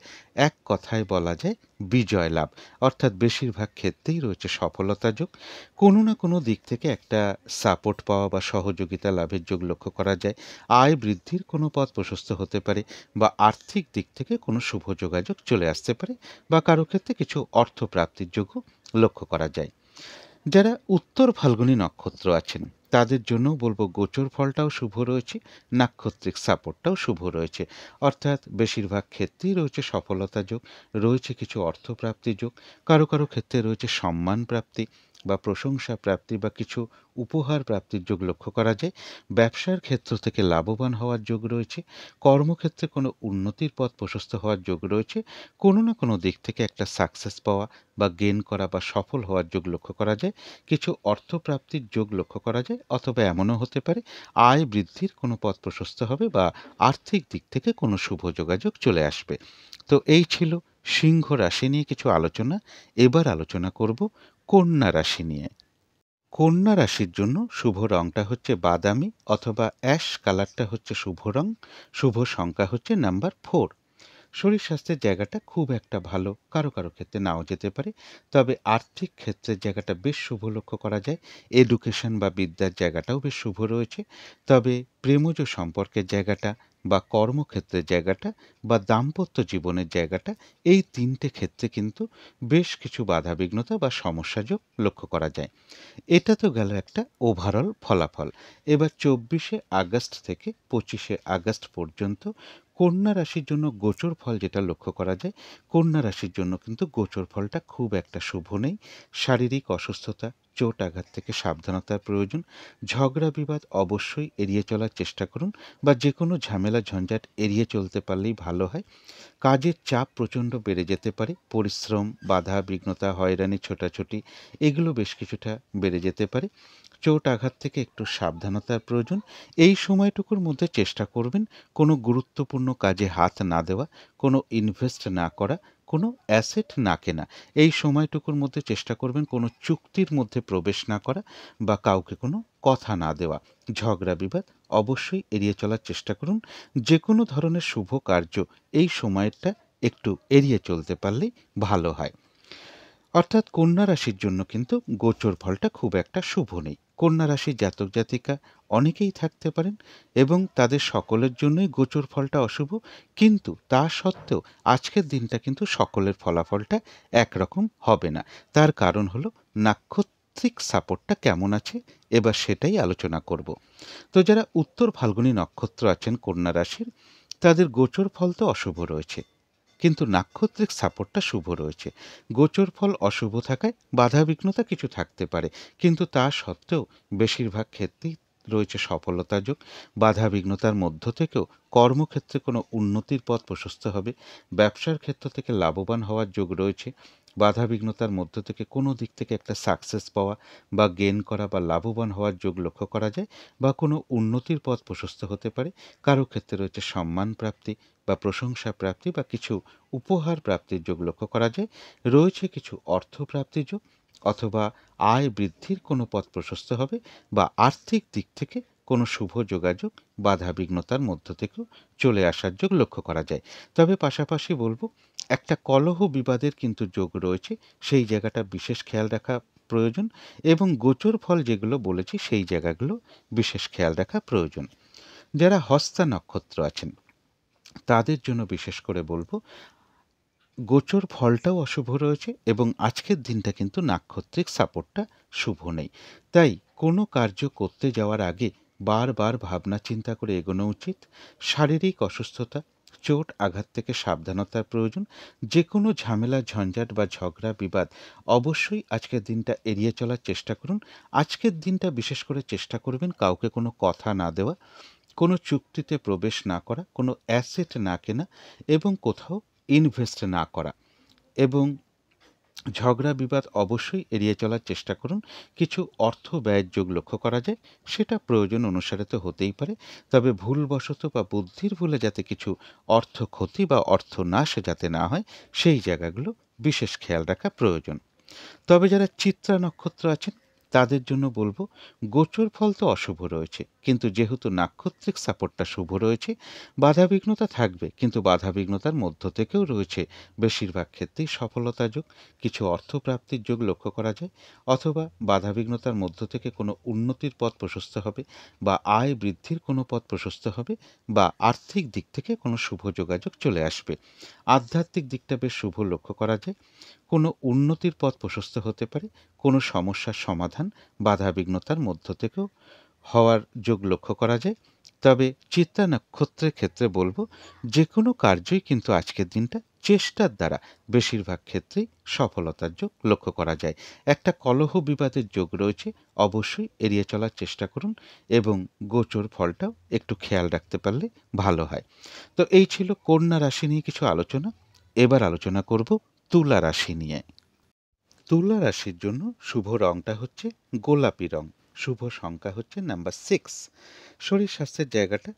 এক কথায় বলা যায় বিজয় লাভ, অর্থাৎ বেশিরভাগ ক্ষেত্রেই রয়েছে সফলতা যোগ। কোনো না কোনো দিক থেকে একটা সাপোর্ট পাওয়া বা সহযোগিতা লাভের যোগ লক্ষ্য করা যায়। আয় বৃদ্ধির কোনো পথ প্রশস্ত হতে পারে, বা আর্থিক দিক থেকে কোনো শুভ যোগাযোগ চলে আসতে পারে, বা কারো ক্ষেত্রে কিছু অর্থ প্রাপ্তির যোগও লক্ষ্য করা যায়। যারা উত্তর ফাল্গুনী নক্ষত্র আছেন তাদের জন্য বলবো গোচর ফলটাও শুভ রয়েছে, নাক্ষত্রিক সাপোর্টটাও শুভ রয়েছে। অর্থাৎ বেশিরভাগ ক্ষেত্রেই রয়েছে সফলতা যোগ, রয়েছে কিছু অর্থপ্রাপ্তি যোগ, কারো কারো ক্ষেত্রে রয়েছে সম্মান প্রাপ্তি বা প্রশংসা প্রাপ্তি বা কিছু উপহার প্রাপ্তির যোগ লক্ষ্য করা যায়। ব্যবসার ক্ষেত্র থেকে লাভবান হওয়ার যোগ রয়েছে। কর্মক্ষেত্রে কোনো উন্নতির পথ প্রশস্ত হওয়ার যোগ রয়েছে। কোনো না কোনো দিক থেকে একটা সাকসেস পাওয়া বা গেইন করা বা সফল হওয়ার যোগ লক্ষ্য করা যায়। কিছু অর্থপ্রাপ্তির যোগ লক্ষ্য করা যায়, অথবা এমনও হতে পারে আয় বৃদ্ধির কোনো পথ প্রশস্ত হবে বা আর্থিক দিক থেকে কোনো শুভ যোগাযোগ চলে আসবে। তো এই ছিল সিংহ রাশি নিয়ে কিছু আলোচনা। এবার আলোচনা করব কন্যা রাশি নিয়ে। কন্যা রাশির জন্য শুভ রংটা হচ্ছে বাদামি অথবা অ্যাশ কালারটা হচ্ছে শুভ রং। শুভ সংখ্যা হচ্ছে নাম্বার 4। শরীর স্বাস্থ্যের জায়গাটা খুব একটা ভালো কারো কারো ক্ষেত্রে নাও যেতে পারে। তবে আর্থিক ক্ষেত্রের জায়গাটা বেশ শুভ লক্ষ্য করা যায়। এডুকেশন বা বিদ্যার জায়গাটাও বেশ শুভ রয়েছে। তবে প্রেমজ সম্পর্কের জায়গাটা বা কর্মক্ষেত্রের জায়গাটা বা দাম্পত্য জীবনের জায়গাটা, এই তিনটে ক্ষেত্রে কিন্তু বেশ কিছু বাধাবিঘ্নতা বা সমস্যাযোগ লক্ষ্য করা যায়। এটা তো গেল একটা ওভারঅল ফলাফল। এবার 24শে আগস্ট থেকে 25শে আগস্ট পর্যন্ত কন্যা রাশির জন্য গোচর ফল যেটা লক্ষ্য করা যায়, কন্যা রাশির জন্য কিন্তু গোচর ফলটা খুব একটা শুভ নেই। শারীরিক অসুস্থতা, চোট আঘাত থেকে সাবধানতার প্রয়োজন। ঝগড়া বিবাদ অবশ্যই এড়িয়ে চলার চেষ্টা করুন, বা যে কোনো ঝামেলা ঝঞ্ঝাট এড়িয়ে চলতে পারলেই ভালো হয়। কাজের চাপ প্রচণ্ড বেড়ে যেতে পারে। পরিশ্রম, বাধা বিঘ্নতা, হয়রানি, ছোটাছুটি এগুলো বেশ কিছুটা বেড়ে যেতে পারে। চোট আঘাত থেকে একটু সাবধানতার প্রয়োজন। এই সময়টুকুর মধ্যে চেষ্টা করবেন কোনো গুরুত্বপূর্ণ কাজে হাত না দেওয়া, কোনো ইনভেস্ট না করা, কোনো অ্যাসেট না কেনা। এই সময়টুকুর মধ্যে চেষ্টা করবেন কোনো চুক্তির মধ্যে প্রবেশ না করা বা কাউকে কোনো কথা না দেওয়া। ঝগড়া বিবাদ অবশ্যই এড়িয়ে চলার চেষ্টা করুন। যে কোনো ধরনের শুভ কার্য এই সময়টা একটু এড়িয়ে চলতে পারলেই ভালো হয়। অর্থাৎ কন্যা রাশির জন্য কিন্তু গোচর ফলটা খুব একটা শুভ নেই। কন্যা রাশির জাতক জাতিকা অনেকেই থাকতে পারেন এবং তাদের সকলের জন্যই গোচর ফলটা অশুভ, কিন্তু তা সত্ত্বেও আজকের দিনটা কিন্তু সকলের ফলাফলটা একরকম হবে না। তার কারণ হলো নাক্ষত্রিক সাপোর্টটা কেমন আছে, এবার সেটাই আলোচনা করব। তো যারা উত্তর ফাল্গুনী নক্ষত্র আছেন কন্যা রাশির, তাদের গোচর ফল তো অশুভ রয়েছে, কিন্তু নাক্ষত্রিক সাপোর্টটা শুভ রয়েছে। গোচর ফল অশুভ থাকায় বাধাবিঘ্নতা কিছু থাকতে পারে, কিন্তু তা সত্ত্বেও বেশিরভাগ ক্ষেত্রেই রয়েছে সফলতা যোগ। বাধাবিঘ্নতার মধ্য থেকেও কর্মক্ষেত্রে কোনো উন্নতির পথ প্রশস্ত হবে। ব্যবসার ক্ষেত্র থেকে লাভবান হওয়ার যোগ রয়েছে। বাধাবিঘ্নতার মধ্য থেকে কোনো দিক থেকে একটা সাকসেস পাওয়া বা গেইন করা বা লাভবান হওয়ার যোগ লক্ষ্য করা যায়, বা কোনো উন্নতির পথ প্রশস্ত হতে পারে। কারো ক্ষেত্রে রয়েছে সম্মান প্রাপ্তি বা প্রশংসা প্রাপ্তি বা কিছু উপহার প্রাপ্তির যোগ লক্ষ্য করা যায়। রয়েছে কিছু অর্থ প্রাপ্তির যোগ, অথবা আয় বৃদ্ধির কোনো পথ প্রশস্ত হবে, বা আর্থিক দিক থেকে কোনো শুভ যোগাযোগ বাধা বিঘ্নতার মধ্য থেকেও চলে আসার যোগ লক্ষ্য করা যায়। তবে পাশাপাশি বলবো একটা কলহ বিবাদের কিন্তু যোগ রয়েছে, সেই জায়গাটা বিশেষ খেয়াল রাখা প্রয়োজন এবং গোচর ফল যেগুলো বলেছি সেই জায়গাগুলো বিশেষ খেয়াল রাখা প্রয়োজন। যারা হস্তা নক্ষত্র আছেন তাদের জন্য বিশেষ করে বলবো গোচর ফলটাও অশুভ রয়েছে এবং আজকের দিনটা কিন্তু নাক্ষত্রিক সাপোর্টটা শুভ নেই। তাই কোনো কার্য করতে যাওয়ার আগে বারবার ভাবনা চিন্তা করে এগোনো উচিত। শারীরিক অসুস্থতা, চোট আঘাত থেকে সাবধানতার প্রয়োজন। যে কোনো ঝামেলা ঝঞ্ঝাট বা ঝগড়া বিবাদ অবশ্যই আজকের দিনটা এড়িয়ে চলার চেষ্টা করুন। আজকের দিনটা বিশেষ করে চেষ্টা করবেন কাউকে কোনো কথা না দেওয়া, কোনো চুক্তিতে প্রবেশ না করা, কোনো অ্যাসেট না কেনা এবং কোথাও ইনভেস্ট না করা এবং ঝগড়া বিবাদ অবশ্যই এড়িয়ে চলার চেষ্টা করুন। কিছু অর্থ ব্যয়ের যোগ লক্ষ্য করা যায়, সেটা প্রয়োজন অনুসারে তো হতেই পারে, তবে ভুলবশত বা বুদ্ধির ভুলে যাতে কিছু অর্থ ক্ষতি বা অর্থ নাশ যাতে না হয় সেই জায়গাগুলো বিশেষ খেয়াল রাখা প্রয়োজন। তবে যারা চিত্রা নক্ষত্র আছেন তাদের জন্য বলবো গোচর ফল তো অশুভ রয়েছে, কিন্তু যেহেতু নাক্ষত্রিক সাপোর্টটা শুভ রয়েছে বাধাবিঘ্নতা থাকবে, কিন্তু বাধাবিঘ্নতার মধ্য থেকেও রয়েছে বেশিরভাগ ক্ষেত্রেই সফলতা যোগ, কিছু অর্থপ্রাপ্তির যোগ লক্ষ্য করা যায়, অথবা বাধাবিঘ্নতার মধ্য থেকে কোনো উন্নতির পথ প্রশস্ত হবে বা আয় বৃদ্ধির কোনো পথ প্রশস্ত হবে বা আর্থিক দিক থেকে কোনো শুভ যোগাযোগ চলে আসবে। আধ্যাত্মিক দিকটা বেশ শুভ লক্ষ্য করা যায়, কোনো উন্নতির পথ প্রশস্ত হতে পারে, কোনো সমস্যার সমাধান বাধাবিঘ্নতার মধ্য থেকেও হওয়ার যোগ লক্ষ্য করা যায়। তবে চিত্রা নক্ষত্রের ক্ষেত্রে বলবো যে কোনো কার্যই কিন্তু আজকের দিনটা চেষ্টার দ্বারা বেশিরভাগ ক্ষেত্রেই সফলতার যোগ লক্ষ্য করা যায়। একটা কলহ বিবাদের যোগ রয়েছে, অবশ্যই এড়িয়ে চলার চেষ্টা করুন এবং গোচর ফলটাও একটু খেয়াল রাখতে পারলে ভালো হয়। তো এই ছিল কন্যা রাশি নিয়ে কিছু আলোচনা। এবার আলোচনা করব তুলা রাশি নিয়ে। তুলা রাশির জন্য শুভ রংটা হচ্ছে গোলাপি রং, শুভ সংখ্যা হচ্ছে নাম্বার 6। শরীর স্বাস্থ্যের জায়গাটা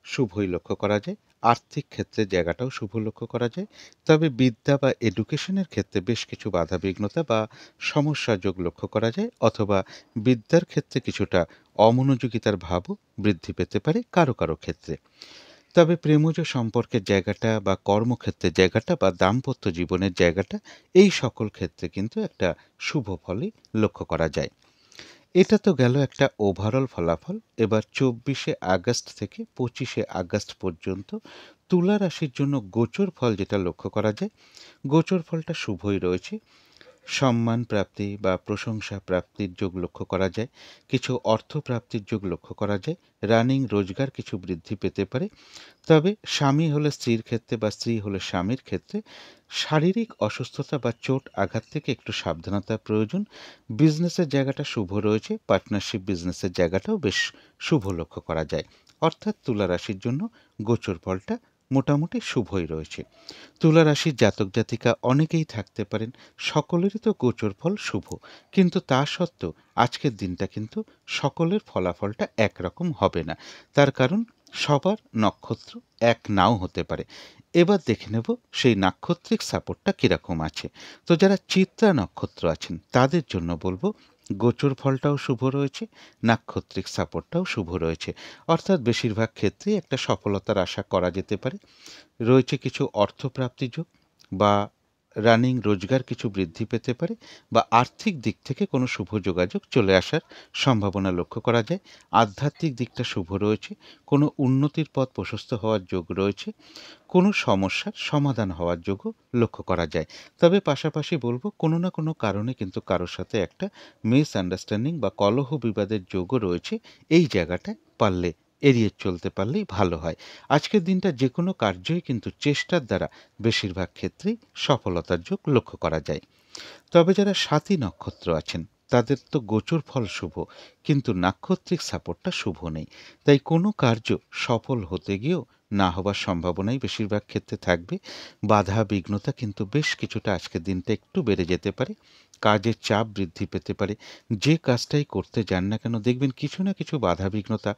শুভই লক্ষ্য করা যায়, আর্থিক ক্ষেত্রের জায়গাটাও শুভ লক্ষ্য করা যায়, তবে বিদ্যা বা এডুকেশনের ক্ষেত্রে বেশ কিছু বাধাবিঘ্নতা বা সমস্যা যোগ লক্ষ্য করা যায়, অথবা বিদ্যার ক্ষেত্রে কিছুটা অমনোযোগিতার ভাবও বৃদ্ধি পেতে পারে কারো কারো ক্ষেত্রে। তবে প্রেমজ সম্পর্কের জায়গাটা বা কর্মক্ষেত্রের জায়গাটা বা দাম্পত্য জীবনের জায়গাটা এই সকল ক্ষেত্রে কিন্তু একটা শুভ ফলই লক্ষ্য করা যায়। এটা তো গেল একটা ওভারঅল ফলাফল। এবার 24শে আগস্ট থেকে 25শে আগস্ট পর্যন্ত তুলা রাশির জন্য গোচর ফল যেটা লক্ষ্য করা যায়, গোচর ফলটা শুভই রয়েছে। সম্মান প্রাপ্তি বা প্রশংসা প্রাপ্তির যোগ লক্ষ্য করা যায়, কিছু অর্থ প্রাপ্তির যোগ লক্ষ্য করা যায়, রানিং রোজগার কিছু বৃদ্ধি পেতে পারে। তবে স্বামী হলে স্ত্রীর ক্ষেত্রে বা স্ত্রী হলে স্বামীর ক্ষেত্রে শারীরিক অসুস্থতা বা চোট আঘাত থেকে একটু সাবধানতার প্রয়োজন। বিজনেসের জায়গাটা শুভ রয়েছে, পার্টনারশিপ বিজনেসের জায়গাটাও বেশ শুভ লক্ষ্য করা যায়। অর্থাৎ তুলা রাশির জন্য গোচর ফলটা মোটামুটি শুভই রয়েছে। তুলা রাশির জাতক জাতিকা অনেকেই থাকতে পারেন সকলেরই তো গোচর ফল শুভ, কিন্তু তা সত্ত্বেও আজকের দিনটা কিন্তু সকলের ফলাফলটা একরকম হবে না। তার কারণ সবার নক্ষত্র এক নাও হতে পারে। এবার দেখে নেব সেই নাক্ষত্রিক সাপোর্টটা কীরকম আছে। তো যারা চিত্রা নক্ষত্র আছেন তাদের জন্য বলবো গোচর ফলটাও শুভ রয়েছে, নাক্ষত্রিক সাপোর্টটাও শুভ রয়েছে, অর্থাৎ বেশিরভাগ ক্ষেত্রেই একটা সফলতার আশা করা যেতে পারে। রয়েছে কিছু অর্থপ্রাপ্তি যোগ বা রানিং রোজগার কিছু বৃদ্ধি পেতে পারে বা আর্থিক দিক থেকে কোনো শুভ যোগাযোগ চলে আসার সম্ভাবনা লক্ষ্য করা যায়। আধ্যাত্মিক দিকটা শুভ রয়েছে, কোনো উন্নতির পথ প্রশস্ত হওয়ার যোগ রয়েছে, কোনো সমস্যার সমাধান হওয়ার যোগও লক্ষ্য করা যায়। তবে পাশাপাশি বলবো কোনো না কোনো কারণে কিন্তু কারোর সাথে একটা মিসআন্ডারস্ট্যান্ডিং বা কলহ বিবাদের যোগও রয়েছে, এই জায়গাটায় পারলে এড়িয়ে চলতে পারলেই ভালো হয়। আজকের দিনটা যে কোনো কার্যই কিন্তু চেষ্টার দ্বারা বেশিরভাগ ক্ষেত্রেই সফলতার যোগ লক্ষ্য করা যায়। তবে যারা স্বাতী নক্ষত্র আছেন তাদের তো গোচর ফল শুভ, কিন্তু নাক্ষত্রিক সাপোর্টটা শুভ নেই। তাই কোনো কার্য সফল হতে গিয়েও না হবার সম্ভাবনাই বেশিরভাগ ক্ষেত্রে থাকবে। বাধা বিঘ্নতা কিন্তু বেশ কিছুটা আজকের দিনটা একটু বেড়ে যেতে পারে, কাজের চাপ বৃদ্ধি পেতে পারে। যে কাজটাই করতে যান না কেন দেখবেন কিছু না কিছু বাধা বিঘ্নতা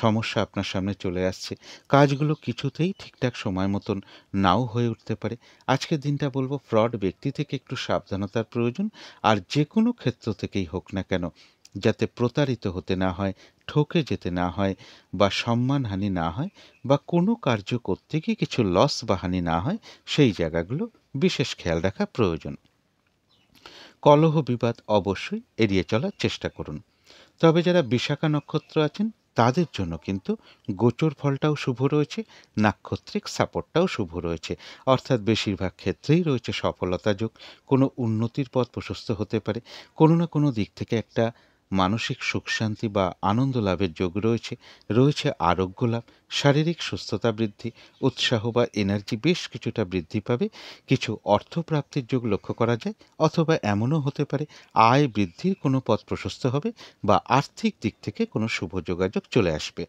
সমস্যা আপনার সামনে চলে আসছে, কাজগুলো কিছুতেই ঠিকঠাক সময় মতন নাও হয়ে উঠতে পারে। আজকের দিনটা বলবো ফ্রড ব্যক্তি থেকে একটু সাবধানতার প্রয়োজন, আর যে কোনো ক্ষেত্র থেকেই হোক না কেন যাতে প্রতারিত হতে না হয়, ঠকে যেতে না হয় বা সম্মানহানি না হয় বা কোনো কার্য করতে গিয়ে কিছু লস বা হানি না হয়, সেই জায়গাগুলো বিশেষ খেয়াল রাখা প্রয়োজন। কলহ বিবাদ অবশ্যই এড়িয়ে চলার চেষ্টা করুন। তবে যারা বিশাখা নক্ষত্র আছেন তাদের জন্য কিন্তু গোচর ফলটাও শুভ রয়েছে, নাক্ষত্রিক সাপোর্টটাও শুভ রয়েছে। অর্থাৎ বেশিরভাগ ক্ষেত্রেই রয়েছে সফলতা যোগ, কোনো উন্নতির পথ প্রশস্ত হতে পারে, কোনো না কোনো দিক থেকে একটা মানসিক সুখ শান্তি বা আনন্দ লাভের যোগ রয়েছে, রয়েছে আরোগ্য লাভ, শারীরিক সুস্থতা বৃদ্ধি, উৎসাহ বা এনার্জি বেশ কিছুটা বৃদ্ধি পাবে, কিছু অর্থপ্রাপ্তির যোগ লক্ষ্য করা যায়, অথবা এমনও হতে পারে আয় বৃদ্ধির কোনো পথ প্রশস্ত হবে বা আর্থিক দিক থেকে কোনো শুভ যোগাযোগ চলে আসবে।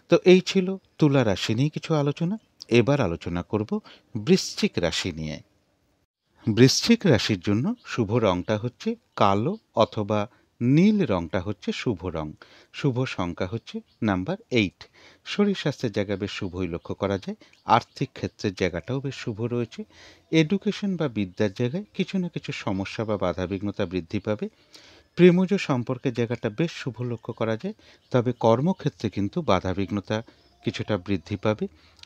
তো এই ছিল তুলা রাশি নিয়ে কিছু আলোচনা। এবার আলোচনা করব বৃশ্চিক রাশি নিয়ে। বৃশ্চিক রাশির জন্য শুভ রংটা হচ্ছে কালো অথবা নীল, রংটা হচ্ছে শুভ রং। শুভ সংখ্যা হচ্ছে নাম্বার 8। শরীর স্বাস্থ্যের জায়গা বেশ শুভই লক্ষ্য করা যায়। আর্থিক ক্ষেত্রের জায়গাটাও বেশ শুভ রয়েছে। এডুকেশন বা বিদ্যার জায়গায় কিছু না কিছু সমস্যা বা বাধাবিঘ্নতা বৃদ্ধি পাবে। প্রেমজ সম্পর্কের জায়গাটা বেশ শুভ লক্ষ্য করা যায়। তবে কর্মক্ষেত্রে কিন্তু বাধাবিঘ্নতা কিছুটা বৃদ্ধি পাবে।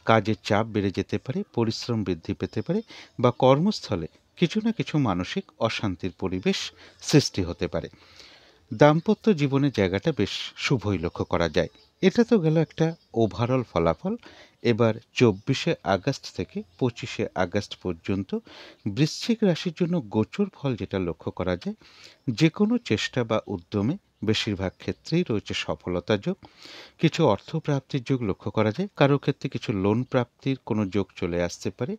কাজের চাপ বেড়ে যেতে পারে, পরিশ্রম বৃদ্ধি পেতে পারে, বা কর্মস্থলে কিছু না কিছু মানসিক অশান্তির পরিবেশ সৃষ্টি হতে পারে। দাম্পত্য জীবনের জায়গাটা বেশ শুভই লক্ষ্য করা যায়। এটা তো গেল একটা ওভারঅল ফলাফল। এবার 24শে আগস্ট থেকে 25শে আগস্ট পর্যন্ত বৃশ্চিক রাশির জন্য গোচর ফল যেটা লক্ষ্য করা যায়, যে কোনো চেষ্টা বা উদ্যমে বেশিরভাগ ক্ষেত্রেই রয়েছে সফলতা যোগ। কিছু অর্থপ্রাপ্তির যোগ লক্ষ্য করা যায়, কারোর ক্ষেত্রে কিছু লোন প্রাপ্তির কোনো যোগ চলে আসতে পারে,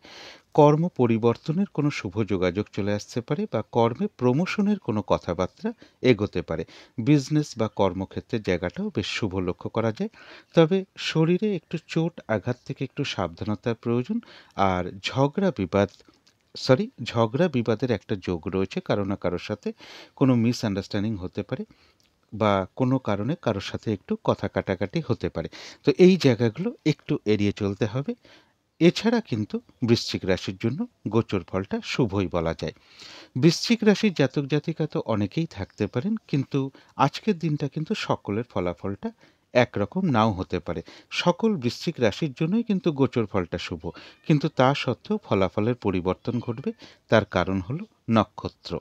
কর্ম পরিবর্তনের কোনো শুভ যোগাযোগ চলে আসতে পারে, বা কর্মে প্রমোশনের কোনো কথাবার্তা এগোতে পারে। বিজনেস বা কর্মক্ষেত্রের জায়গাটাও বেশ শুভ লক্ষ্য করা যায়। তবে শরীরে একটু চোট আঘাত থেকে একটু সাবধানতার প্রয়োজন। আর ঝগড়া বিবাদের একটা যোগ রয়েছে, কারো না কারোর সাথে কোনো মিসআন্ডারস্ট্যান্ডিং হতে পারে, বা কোনো কারণে কারোর সাথে একটু কথা কাটাকাটি হতে পারে। তো এই জায়গাগুলো একটু এড়িয়ে চলতে হবে। এছাড়া কিন্তু বৃশ্চিক রাশির জন্য গোচর ফলটা শুভই বলা যায়। বৃশ্চিক রাশির জাতক জাতিকা তো অনেকেই থাকতে পারেন, কিন্তু আজকের দিনটা কিন্তু সকলের ফলাফলটা একরকম নাও হতে পারে। সকল বৃশ্চিক রাশির জন্যই কিন্তু গোচর ফলটা শুভ, কিন্তু তা সত্ত্বেও ফলাফলের পরিবর্তন ঘটবে। তার কারণ হলো নক্ষত্র।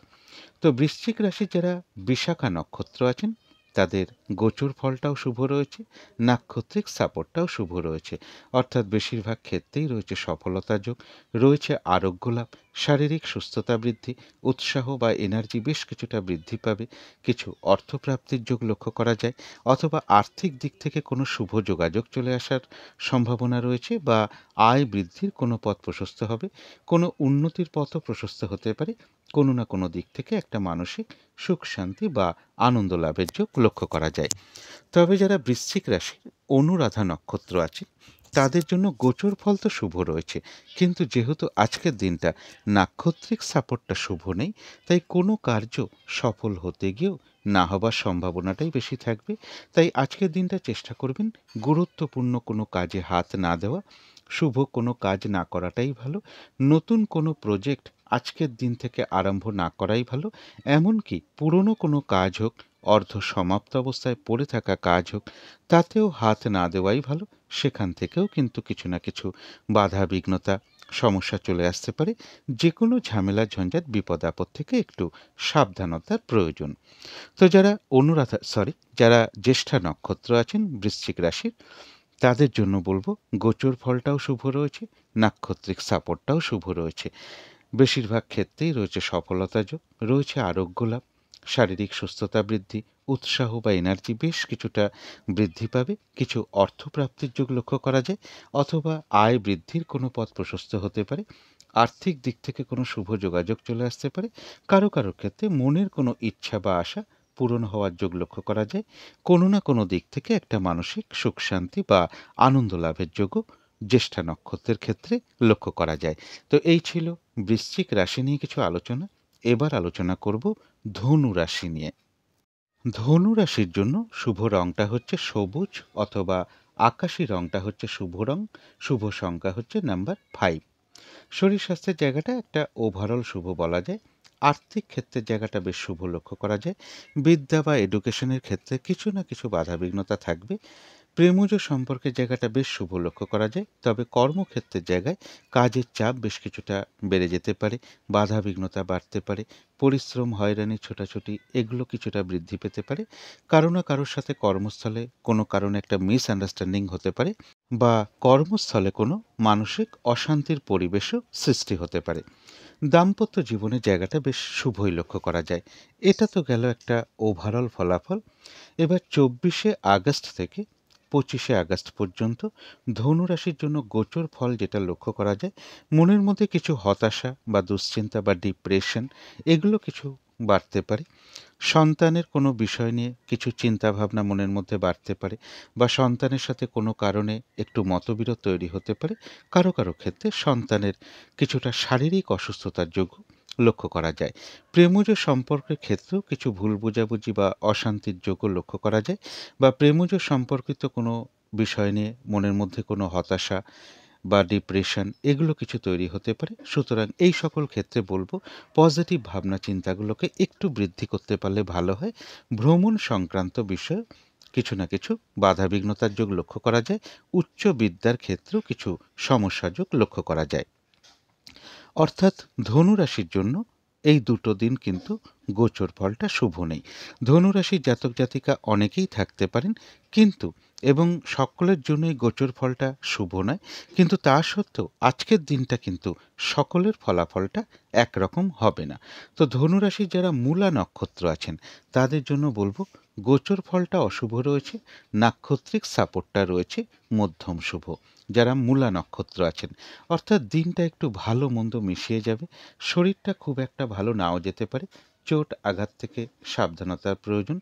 তো বৃশ্চিক রাশির যারা বিশাখা নক্ষত্র আছেন তাদের গোচর ফলটাও শুভ রয়েছে, নাক্ষত্রিক সাপোর্টটাও শুভ রয়েছে। অর্থাৎ বেশিরভাগ ক্ষেত্রেই রয়েছে সফলতা যোগ, রয়েছে আরোগ্য লাভ, শারীরিক সুস্থতা বৃদ্ধি, উৎসাহ বা এনার্জি বেশ কিছুটা বৃদ্ধি পাবে, কিছু অর্থপ্রাপ্তির যোগ লক্ষ্য করা যায়, অথবা আর্থিক দিক থেকে কোনো শুভ যোগাযোগ চলে আসার সম্ভাবনা রয়েছে, বা আয় বৃদ্ধির কোনো পথ প্রশস্ত হবে, কোনো উন্নতির পথও প্রশস্ত হতে পারে, কোনো না কোনো দিক থেকে একটা মানসিক সুখ শান্তি বা আনন্দ লাভের যোগ লক্ষ্য করা যায়। তবে যারা বৃশ্চিক রাশির অনুরাধা নক্ষত্র আছে তাদের জন্য গোচর ফল তো শুভ রয়েছে, কিন্তু যেহেতু আজকের দিনটা নাক্ষত্রিক সাপোর্টটা শুভ নেই, তাই কোনো কার্য সফল হতে গিয়েও না হবার সম্ভাবনাটাই বেশি থাকবে। তাই আজকের দিনটা চেষ্টা করবেন গুরুত্বপূর্ণ কোনো কাজে হাত না দেওয়া, শুভ কোনো কাজ না করাটাই ভালো। নতুন কোনো প্রজেক্ট আজকের দিন থেকে আরম্ভ না করাই ভালো। এমনকি পুরনো কোনো কাজ হোক, অর্ধ সমাপ্ত অবস্থায় পড়ে থাকা কাজ হোক, তাতেও হাত না দেওয়াই ভালো। সেখান থেকেও কিন্তু কিছু না কিছু বাধা বিঘ্নতা সমস্যা চলে আসতে পারে। যে কোনো ঝামেলা ঝঞ্ঝাট বিপদ আপদ থেকে একটু সাবধানতার প্রয়োজন। তো যারা জ্যেষ্ঠা নক্ষত্র আছেন বৃশ্চিক রাশির, তাদের জন্য বলবো গোচর ফলটাও শুভ রয়েছে, নাক্ষত্রিক সাপোর্টটাও শুভ রয়েছে। বেশিরভাগ ক্ষেত্রেই রয়েছে সফলতা যোগ, রয়েছে আরোগ্য লাভ, শারীরিক সুস্থতা বৃদ্ধি, উৎসাহ বা এনার্জি বেশ কিছুটা বৃদ্ধি পাবে, কিছু অর্থপ্রাপ্তির যোগ লক্ষ্য করা যায়, অথবা আয় বৃদ্ধির কোনো পথ প্রশস্ত হতে পারে, আর্থিক দিক থেকে কোনো শুভ যোগাযোগ চলে আসতে পারে, কারো কারো ক্ষেত্রে মনের কোনো ইচ্ছা বা আশা পূরণ হওয়ার যোগ লক্ষ্য করা যায়, কোনো না কোনো দিক থেকে একটা মানসিক সুখ শান্তি বা আনন্দ লাভের যোগও জ্যেষ্ঠা নক্ষত্রের ক্ষেত্রে লক্ষ্য করা যায়। তো এই ছিল বৃশ্চিক রাশি নিয়ে কিছু আলোচনা। এবার আলোচনা করব ধনু রাশি নিয়ে। ধনু রাশির জন্য শুভ রংটা হচ্ছে সবুজ অথবা আকাশি, রংটা হচ্ছে শুভ রং। শুভ সংখ্যা হচ্ছে নাম্বার 5। শরীর স্বাস্থ্যের জায়গাটা একটা ওভারঅল শুভ বলা যায়। আর্থিক ক্ষেত্রের জায়গাটা বেশ শুভ লক্ষ্য করা যায়। বিদ্যা বা এডুকেশনের ক্ষেত্রে কিছু না কিছু বাধাবিঘ্নতা থাকবে। প্রেমজ সম্পর্কের জায়গাটা বেশ শুভ লক্ষ্য করা যায়, তবে কর্মক্ষেত্রের জায়গায় কাজের চাপ বেশ কিছুটা বেড়ে যেতে পারে, বাধা বিঘ্নতা বাড়তে পারে, পরিশ্রম, হয়রানি, ছোটাছুটি এগুলো কিছুটা বৃদ্ধি পেতে পারে। কারো না কারোর সাথে কর্মস্থলে কোনো কারণে একটা মিসআন্ডারস্ট্যান্ডিং হতে পারে, বা কর্মস্থলে কোনো মানসিক অশান্তির পরিবেশও সৃষ্টি হতে পারে। দাম্পত্য জীবনের জায়গাটা বেশ শুভই লক্ষ্য করা যায়। এটা তো গেল একটা ওভারঅল ফলাফল। এবার 24শে আগস্ট থেকে 25শে আগস্ট পর্যন্ত ধনু রাশির জন্য গোচর ফল যেটা লক্ষ্য করা যায়, মনের মধ্যে কিছু হতাশা বা দুশ্চিন্তা বা ডিপ্রেশন এগুলো কিছু বাড়তে পারে। সন্তানের কোনো বিষয় নিয়ে কিছু চিন্তাভাবনা মনের মধ্যে বাড়তে পারে, বা সন্তানের সাথে কোনো কারণে একটু মতবিরোধ তৈরি হতে পারে। কারো কারো ক্ষেত্রে সন্তানের কিছুটা শারীরিক অসুস্থতার যোগ লক্ষ্য করা যায়। প্রেমজ সম্পর্কের ক্ষেত্রেও কিছু ভুল বোঝাবুঝি বা অশান্তির যোগও লক্ষ্য করা যায়, বা প্রেমজ সম্পর্কিত কোনো বিষয় নিয়ে মনের মধ্যে কোনো হতাশা বা ডিপ্রেশন এগুলো কিছু তৈরি হতে পারে। সুতরাং এই সকল ক্ষেত্রে বলবো পজিটিভ ভাবনা চিন্তাগুলোকে একটু বৃদ্ধি করতে পারলে ভালো হয়। ভ্রমণ সংক্রান্ত বিষয়ে কিছু না কিছু বাধাবিঘ্নতার যোগ লক্ষ্য করা যায়। উচ্চ বিদ্যার ক্ষেত্রেও কিছু সমস্যার যোগ লক্ষ্য করা যায়। অর্থাৎ ধনু রাশির জন্য এই দুটো দিন কিন্তু গোচর ফলটা শুভ নেই। ধনু রাশির জাতক জাতিকা অনেকেই থাকতে পারেন, কিন্তু এবং সকলের জন্যই গোচর ফলটা শুভ নয়, কিন্তু তা সত্ত্বেও আজকের দিনটা কিন্তু সকলের ফলাফলটা একরকম হবে না। তো ধনু রাশির যারা মূলা নক্ষত্র আছেন তাদের জন্য বলবো গোচর ফলটা অশুভ রয়েছে, নাক্ষত্রিক সাপোর্টটা রয়েছে মধ্যম শুভ। যারা মূলা নক্ষত্র আছেন, অর্থাৎ দিনটা একটু ভালো মন্দ মিশিয়ে যাবে। শরীরটা খুব একটা ভালো নাও যেতে পারে, চোট আঘাত থেকে সাবধানতার প্রয়োজন।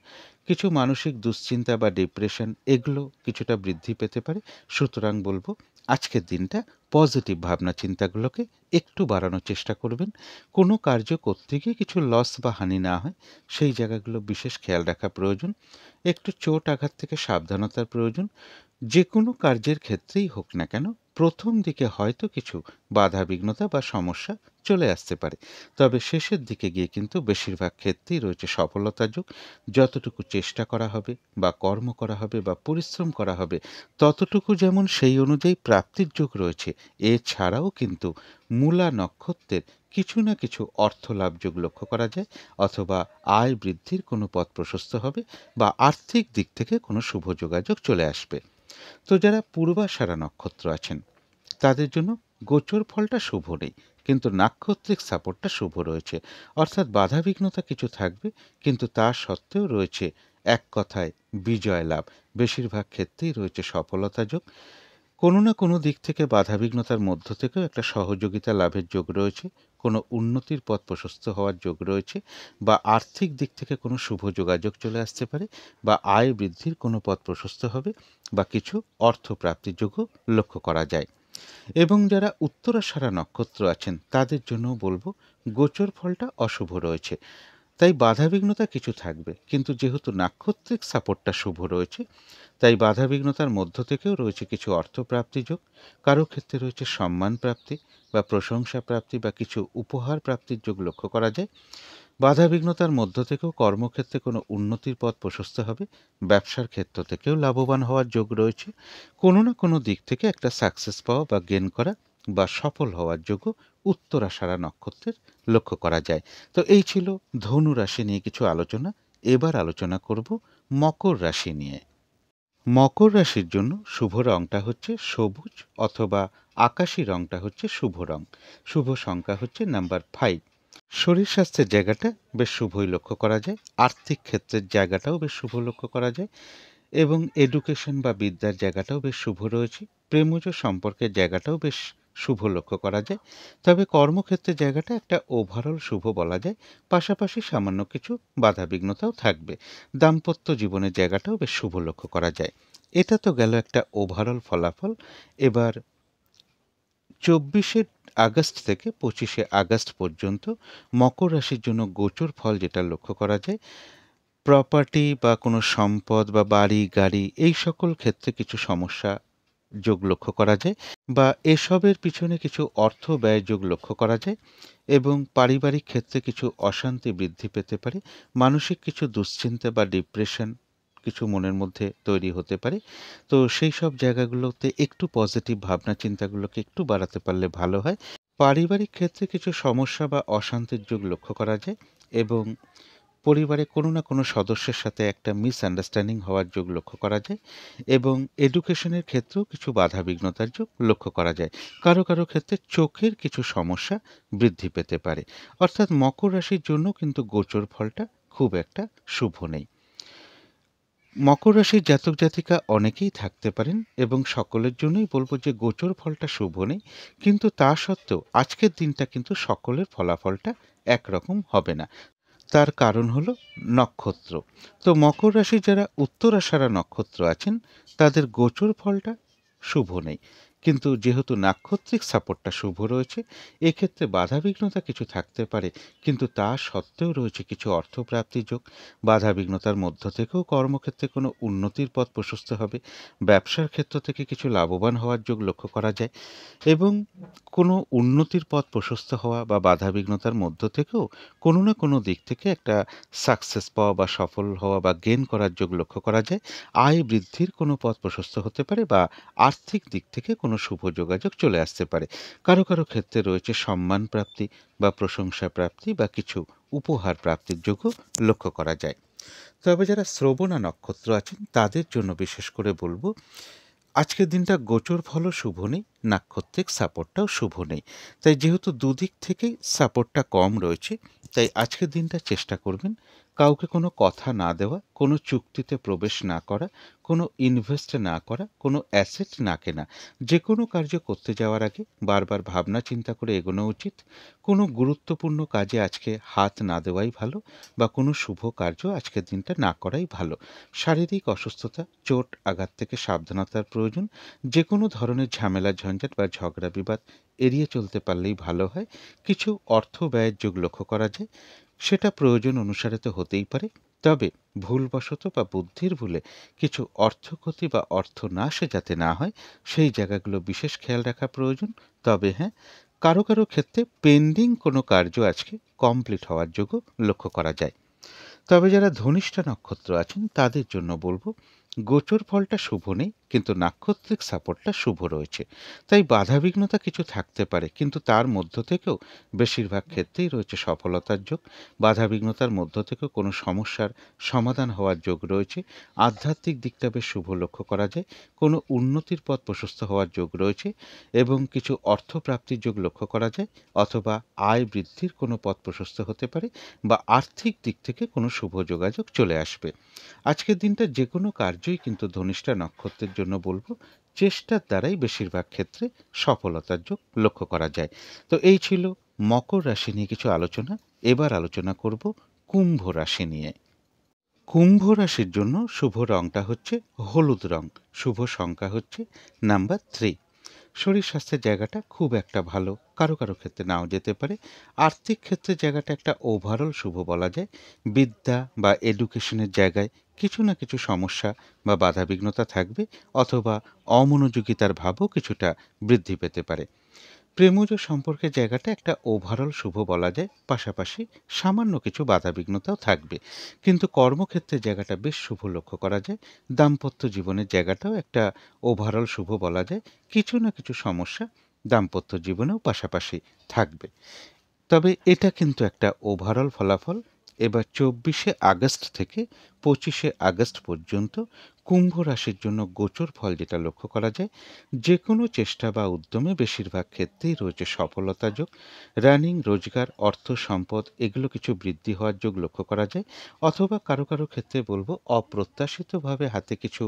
কিছু মানসিক দুশ্চিন্তা বা ডিপ্রেশন এগুলো কিছুটা বৃদ্ধি পেতে পারে। সুতরাং বলবো আজকের দিনটা পজিটিভ ভাবনা চিন্তাগুলোকে একটু বাড়ানোর চেষ্টা করবেন। কোনো কার্য করতে গিয়ে কিছু লস বা হানি না হয় সেই জায়গাগুলো বিশেষ খেয়াল রাখা প্রয়োজন। একটু চোট আঘাত থেকে সাবধানতার প্রয়োজন। যে কোনো কার্যের ক্ষেত্রেই হোক না কেন, প্রথম দিকে হয়তো কিছু বাধা বিঘ্নতা বা সমস্যা চলে আসতে পারে, তবে শেষের দিকে গিয়ে কিন্তু বেশিরভাগ ক্ষেত্রেই রয়েছে সফলতার যোগ। যতটুকু চেষ্টা করা হবে বা কর্ম করা হবে বা পরিশ্রম করা হবে, ততটুকু যেমন সেই অনুযায়ী প্রাপ্তির যোগ রয়েছে, এছাড়াও কিন্তু মূলা নক্ষত্রের কিছু না কিছু অর্থ লাভ যোগ লক্ষ্য করা যায়, অথবা আয় বৃদ্ধির কোনো পথ প্রশস্ত হবে, বা আর্থিক দিক থেকে কোনো শুভ যোগাযোগ চলে আসবে। তো যারা পূর্বাষাঢ়া নক্ষত্র আছেন তাদের জন্য গোচর ফলটা শুভ নেই, কিন্তু নাক্ষত্রিক সাপোর্টটা শুভ রয়েছে। অর্থাৎ বাধাবিঘ্নতা কিছু থাকবে, কিন্তু তা সত্ত্বেও রয়েছে এক কথায় বিজয় লাভ। বেশিরভাগ ক্ষেত্রেই রয়েছে সফলতা যোগ। কোনো না কোনো দিক থেকে বাধাবিঘ্নতার মধ্য থেকেও একটা সহযোগিতা লাভের যোগ রয়েছে, কোনো উন্নতির পথ প্রশস্ত হওয়ার যোগ রয়েছে, বা আর্থিক দিক থেকে কোনো শুভ যোগাযোগ চলে আসতে পারে, বা আয় বৃদ্ধির কোনো পথ প্রশস্ত হবে, বা কিছু অর্থপ্রাপ্তির যোগও লক্ষ্য করা যায়। এবং যারা উত্তরাষাঢ়া নক্ষত্র আছেন তাদের জন্যও বলবো গোচর ফলটা অশুভ রয়েছে। তাই বাধাবিঘ্নতা কিছু থাকবে, কিন্তু যেহেতু নাক্ষত্রিক সাপোর্টটা শুভ রয়েছে, তাই বাধাবিঘ্নতার মধ্য থেকেও রয়েছে কিছু অর্থপ্রাপ্তি যোগ। কারো ক্ষেত্রে রয়েছে সম্মান প্রাপ্তি বা প্রশংসা প্রাপ্তি বা কিছু উপহার প্রাপ্তির যোগ লক্ষ্য করা যায়। বাধাবিঘ্নতার মধ্য থেকেও কর্মক্ষেত্রে কোনো উন্নতির পথ প্রশস্ত হবে। ব্যবসার ক্ষেত্র থেকেও লাভবান হওয়ার যোগ রয়েছে। কোনো না কোনো দিক থেকে একটা সাকসেস পাওয়া বা গেন করা বা সফল হওয়ার যোগও উত্তরাষাঢ়া নক্ষত্রের লক্ষ্য করা যায়। তো এই ছিল ধনু রাশি নিয়ে কিছু আলোচনা। এবার আলোচনা করব মকর রাশি নিয়ে। মকর রাশির জন্য শুভ রংটা হচ্ছে সবুজ, অথবা আকাশি রংটা হচ্ছে শুভ রং। শুভ সংখ্যা হচ্ছে নাম্বার 5। শরীর স্বাস্থ্যের জায়গাটা বেশ শুভই লক্ষ্য করা যায়। আর্থিক ক্ষেত্রের জায়গাটাও বেশ শুভ লক্ষ্য করা যায়, এবং এডুকেশন বা বিদ্যার জায়গাটাও বেশ শুভ রয়েছে। প্রেমজ সম্পর্কের জায়গাটাও বেশ শুভ লক্ষ্য করা যায়। তবে কর্মক্ষেত্রের জায়গাটা একটা ওভারঅল শুভ বলা যায়, পাশাপাশি সামান্য কিছু বাধাবিঘ্নতাও থাকবে। দাম্পত্য জীবনের জায়গাটাও বেশ শুভ লক্ষ্য করা যায়। এটা তো গেল একটা ওভারঅল ফলাফল। এবার 24শে আগস্ট থেকে 25শে আগস্ট পর্যন্ত মকর রাশির জন্য গোচর ফল যেটা লক্ষ্য করা যায়, প্রপার্টি বা কোনো সম্পদ বা বাড়ি গাড়ি এই সকল ক্ষেত্রে কিছু সমস্যা যোগ লক্ষ্য করা যায়, বা এসবের পিছনে কিছু অর্থ ব্যয় যোগ লক্ষ্য করা যায়, এবং পারিবারিক ক্ষেত্রে কিছু অশান্তি বৃদ্ধি পেতে পারে। মানসিক কিছু দুশ্চিন্তা বা ডিপ্রেশন কিছু মনের মধ্যে তৈরি হতে পারে। তো সেই সব জায়গাগুলোতে একটু পজিটিভ ভাবনা চিন্তাগুলোকে একটু বাড়াতে পারলে ভালো হয়। পারিবারিক ক্ষেত্রে কিছু সমস্যা বা অশান্তির যোগ লক্ষ্য করা যায় এবং পরিবারে কোনো না কোনো সদস্যের সাথে একটা মিসআন্ডারস্ট্যান্ডিং হওয়ার যোগ লক্ষ্য করা যায় এবং এডুকেশনের ক্ষেত্রেও কিছু বাধাবিঘ্নতার যোগ লক্ষ্য করা যায়। কারো কারো ক্ষেত্রে চোখের কিছু সমস্যা বৃদ্ধি পেতে পারে। অর্থাৎ মকর রাশির জন্য কিন্তু গোচর ফলটা খুব একটা শুভ নেই। মকর রাশির জাতক জাতিকা অনেকেই থাকতে পারেন এবং সকলের জন্যই বলবো যে গোচর ফলটা শুভ নেই, কিন্তু তা সত্ত্বেও আজকের দিনটা কিন্তু সকলের ফলাফলটা একরকম হবে না। তার কারণ হলো নক্ষত্র। তো মকর রাশির যারা উত্তরাষাঢ়া নক্ষত্র আছেন তাদের গোচর ফলটা শুভ নেই, কিন্তু যেহেতু নাক্ষত্রিক সাপোর্টটা শুভ রয়েছে, এক্ষেত্রে বাধাবিঘ্নতা কিছু থাকতে পারে, কিন্তু তা সত্ত্বেও রয়েছে কিছু অর্থপ্রাপ্তির যোগ। বাধাবিঘ্নতার মধ্য থেকেও কর্মক্ষেত্রে কোনো উন্নতির পথ প্রশস্ত হবে। ব্যবসার ক্ষেত্র থেকে কিছু লাভবান হওয়ার যোগ লক্ষ্য করা যায় এবং কোনো উন্নতির পথ প্রশস্ত হওয়া বা বাধাবিঘ্নতার মধ্য থেকেও কোনো না কোনো দিক থেকে একটা সাকসেস পাওয়া বা সফল হওয়া বা গেইন করার যোগ লক্ষ্য করা যায়। আয় বৃদ্ধির কোনো পথ প্রশস্ত হতে পারে বা আর্থিক দিক থেকে কোনো শুভ যোগাযোগ চলে আসতে পারে। কারো কারো ক্ষেত্রে রয়েছে সম্মান প্রাপ্তি বা প্রশংসা প্রাপ্তি বা কিছু উপহার প্রাপ্তির যোগও লক্ষ্য করা যায়। তবে যারা শ্রবণা নক্ষত্র আছেন তাদের জন্য বিশেষ করে বলবো, আজকের দিনটা গোচর ফলও শুভ নেই, নাক্ষত্রিক সাপোর্টটাও শুভ নেই। তাই যেহেতু দুদিক থেকেই সাপোর্টটা কম রয়েছে, তাই আজকের দিনটা চেষ্টা করবেন কাউকে কোনো কথা না দেওয়া, কোনো চুক্তিতে প্রবেশ না করা, কোনো ইনভেস্ট না করা, কোনো অ্যাসেট না কেনা। যে কোনো কার্য করতে যাওয়ার আগে বারবার ভাবনা চিন্তা করে এগোনো উচিত। কোনো গুরুত্বপূর্ণ কাজে আজকে হাত না দেওয়াই ভালো বা কোনো শুভ কার্য আজকের দিনটা না করাই ভালো। শারীরিক অসুস্থতা, চোট, আঘাত থেকে সাবধানতার প্রয়োজন। যে কোনো ধরনের ঝামেলা, ঝঞ্ঝাট বা ঝগড়া বিবাদ এড়িয়ে চলতে পারলেই ভালো হয়। কিছু অর্থ ব্যয়ের যোগ লক্ষ্য করা যায়, সেটা প্রয়োজন অনুসারে তো হতেই পারে, তবে ভুলবশত বা বুদ্ধির ভুলে কিছু অর্থক্ষতি বা অর্থনাশে যাতে না হয় সেই জায়গাগুলো বিশেষ খেয়াল রাখা প্রয়োজন। তবে হ্যাঁ, কারো কারো ক্ষেত্রে পেন্ডিং কোনো কার্য আজকে কমপ্লিট হওয়ার যোগও লক্ষ্য করা যায়। তবে যারা ধনিষ্ঠা নক্ষত্র আছেন তাদের জন্য বলবো, গোচর ফলটা শুভ নেই, কিন্তু নাক্ষত্রিক সাপোর্টটা শুভ রয়েছে। তাই বাধাবিঘ্নতা কিছু থাকতে পারে, কিন্তু তার মধ্য থেকেও বেশিরভাগ ক্ষেত্রেই রয়েছে সফলতার যোগ। বাধাবিঘ্নতার মধ্য থেকেও কোনো সমস্যার সমাধান হওয়ার যোগ রয়েছে। আধ্যাত্মিক দিকটা বেশ শুভ লক্ষ্য করা যায়। কোনো উন্নতির পথ প্রশস্ত হওয়ার যোগ রয়েছে এবং কিছু অর্থপ্রাপ্তির যোগ লক্ষ্য করা যায়, অথবা আয় বৃদ্ধির কোনো পথ প্রশস্ত হতে পারে বা আর্থিক দিক থেকে কোনো শুভ যোগাযোগ চলে আসবে। আজকের দিনটা যে কোনো কার্যই কিন্তু ধনিষ্ঠা নক্ষত্রের জন্য বলবো চেষ্টার দ্বারাই বেশিরভাগ ক্ষেত্রে সফলতার যোগ লক্ষ্য করা যায়। তো এই ছিল মকর রাশি নিয়ে কিছু আলোচনা। এবার আলোচনা করব কুম্ভ রাশি নিয়ে। কুম্ভ রাশির জন্য শুভ রংটা হচ্ছে হলুদ রং, শুভ সংখ্যা হচ্ছে নাম্বার 3। শরীর স্বাস্থ্যের জায়গাটা খুব একটা ভালো, কারো কারো ক্ষেত্রে নাও যেতে পারে। আর্থিক ক্ষেত্রে জায়গাটা একটা ওভারঅল শুভ বলা যায়। বিদ্যা বা এডুকেশনের জায়গায় কিছু না কিছু সমস্যা বা বাধাবিঘ্নতা থাকবে, অথবা অমনোযোগিতার ভাবও কিছুটা বৃদ্ধি পেতে পারে। প্রেমজ সম্পর্কের জায়গাটা একটা ওভারঅল শুভ বলা যায়, পাশাপাশি সামান্য কিছু বাধাবিঘ্নতাও থাকবে, কিন্তু কর্মক্ষেত্রের জায়গাটা বেশ শুভ লক্ষ্য করা যায়। দাম্পত্য জীবনের জায়গাটাও একটা ওভারঅল শুভ বলা যায়। কিছু না কিছু সমস্যা দাম্পত্য জীবনেও পাশাপাশি থাকবে, তবে এটা কিন্তু একটা ওভারঅল ফলাফল। এবার 24শে আগস্ট থেকে 25শে আগস্ট পর্যন্ত কুম্ভ রাশির জন্য গোচর ফল যেটা লক্ষ্য করা যায়, যে কোনো চেষ্টা বা উদ্যমে বেশিরভাগ ক্ষেত্রেই রয়েছে সফলতা যোগ। রানিং, রোজগার, অর্থ সম্পদ এগুলো কিছু বৃদ্ধি হওয়ার যোগ লক্ষ্য করা যায়, অথবা কারো কারো ক্ষেত্রে বলবো অপ্রত্যাশিতভাবে হাতে কিছু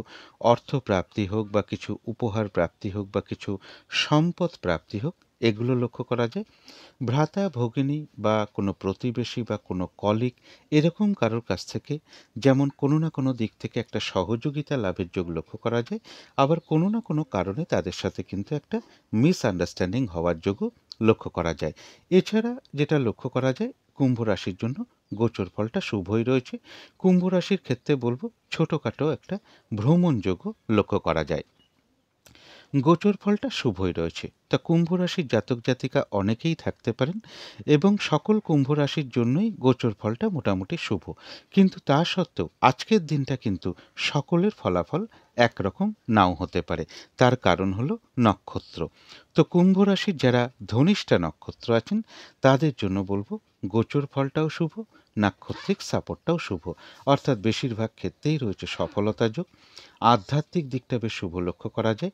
অর্থ প্রাপ্তি হোক বা কিছু উপহার প্রাপ্তি হোক বা কিছু সম্পদ প্রাপ্তি হোক, এগুলো লক্ষ্য করা যায়। ভ্রাতা, ভগিনী বা কোনো প্রতিবেশী বা কোনো কলিগ এরকম কারোর কাছ থেকে যেমন কোনো না কোনো দিক থেকে একটা সহযোগিতা লাভের যোগ লক্ষ্য করা যায়, আবার কোনো না কোনো কারণে তাদের সাথে কিন্তু একটা মিসআন্ডারস্ট্যান্ডিং হওয়ার যোগও লক্ষ্য করা যায়। এছাড়া যেটা লক্ষ্য করা যায়, কুম্ভ রাশির জন্য গোচর ফলটা শুভই রয়েছে। কুম্ভ রাশির ক্ষেত্রে বলবো ছোটোখাটো একটা ভ্রমণ যোগও লক্ষ্য করা যায়। গোচর ফলটা শুভই রয়েছে। তা কুম্ভ রাশির জাতক জাতিকা অনেকেই থাকতে পারেন এবং সকল কুম্ভ রাশির জন্যই গোচর ফলটা মোটামুটি শুভ। কিন্তু তা সত্ত্বেও আজকের দিনটা কিন্তু সকলের ফলাফল একরকম নাও হতে পারে। তার কারণ হলো নক্ষত্র। তো কুম্ভ রাশির যারা ধনিষ্ঠা নক্ষত্র আছেন তাদের জন্য বলবো গোচর ফলটাও শুভ, নাক্ষত্রিক সাপোর্টটাও শুভ। অর্থাৎ বেশিরভাগ ক্ষেত্রেই রয়েছে সফলতা যোগ। আধ্যাত্মিক দিকটা বেশ শুভ লক্ষ্য করা যায়।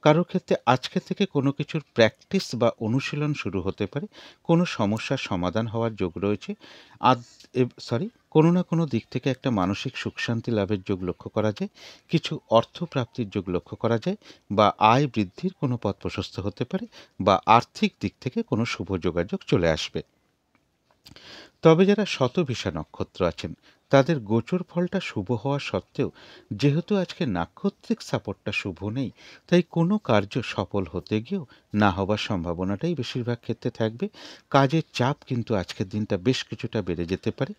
কারোর ক্ষেত্রে আজকে থেকে কোনো কিছুর প্র্যাকটিস বা অনুশীলন শুরু হতে পারে। কোনো সমস্যার সমাধান হওয়ার যোগ রয়েছে। কোনো না কোনো দিক থেকে একটা মানসিক সুখ শান্তি লাভের যোগ লক্ষ্য করা যায়। কিছু অর্থ প্রাপ্তির যোগ লক্ষ্য করা যায়, বা আয় বৃদ্ধির কোনো পথ প্রশস্ত হতে পারে, বা আর্থিক দিক থেকে কোনো শুভ যোগাযোগ চলে আসবে। তবে যারা শতভিষা নক্ষত্র আছেন তাদের গোচর ফলটা শুভ হওয়া সত্ত্বেও যেহেতু আজকে নাক্ষত্রিক সাপোর্টটা শুভ নেই, তাই কোনো কার্য সফল হতে গিয়েও না হবার সম্ভাবনাটাই বেশিরভাগ ক্ষেত্রে থাকবে। কাজের চাপ কিন্তু আজকের দিনটা বেশ কিছুটা বেড়ে যেতে পারে।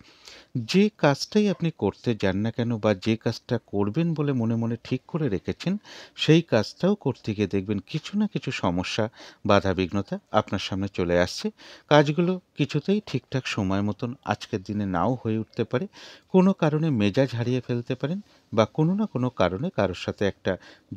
যে কাজটাই আপনি করতে যান না কেন, বা যে কাজটা করবেন বলে মনে মনে ঠিক করে রেখেছেন, সেই কাজটাও করতে গিয়ে দেখবেন কিছু না কিছু সমস্যা, বাধাবিঘ্নতা আপনার সামনে চলে আসছে। কাজগুলো কিছুতেই ঠিকঠাক সময় মতন আজকের দিনে নাও হয়ে উঠতে পারে। কোনো কারণে মেজাজ হারিয়ে ফেলতে পারেন, বা কোনো না কোনো কারণে কারোর সাথে একটা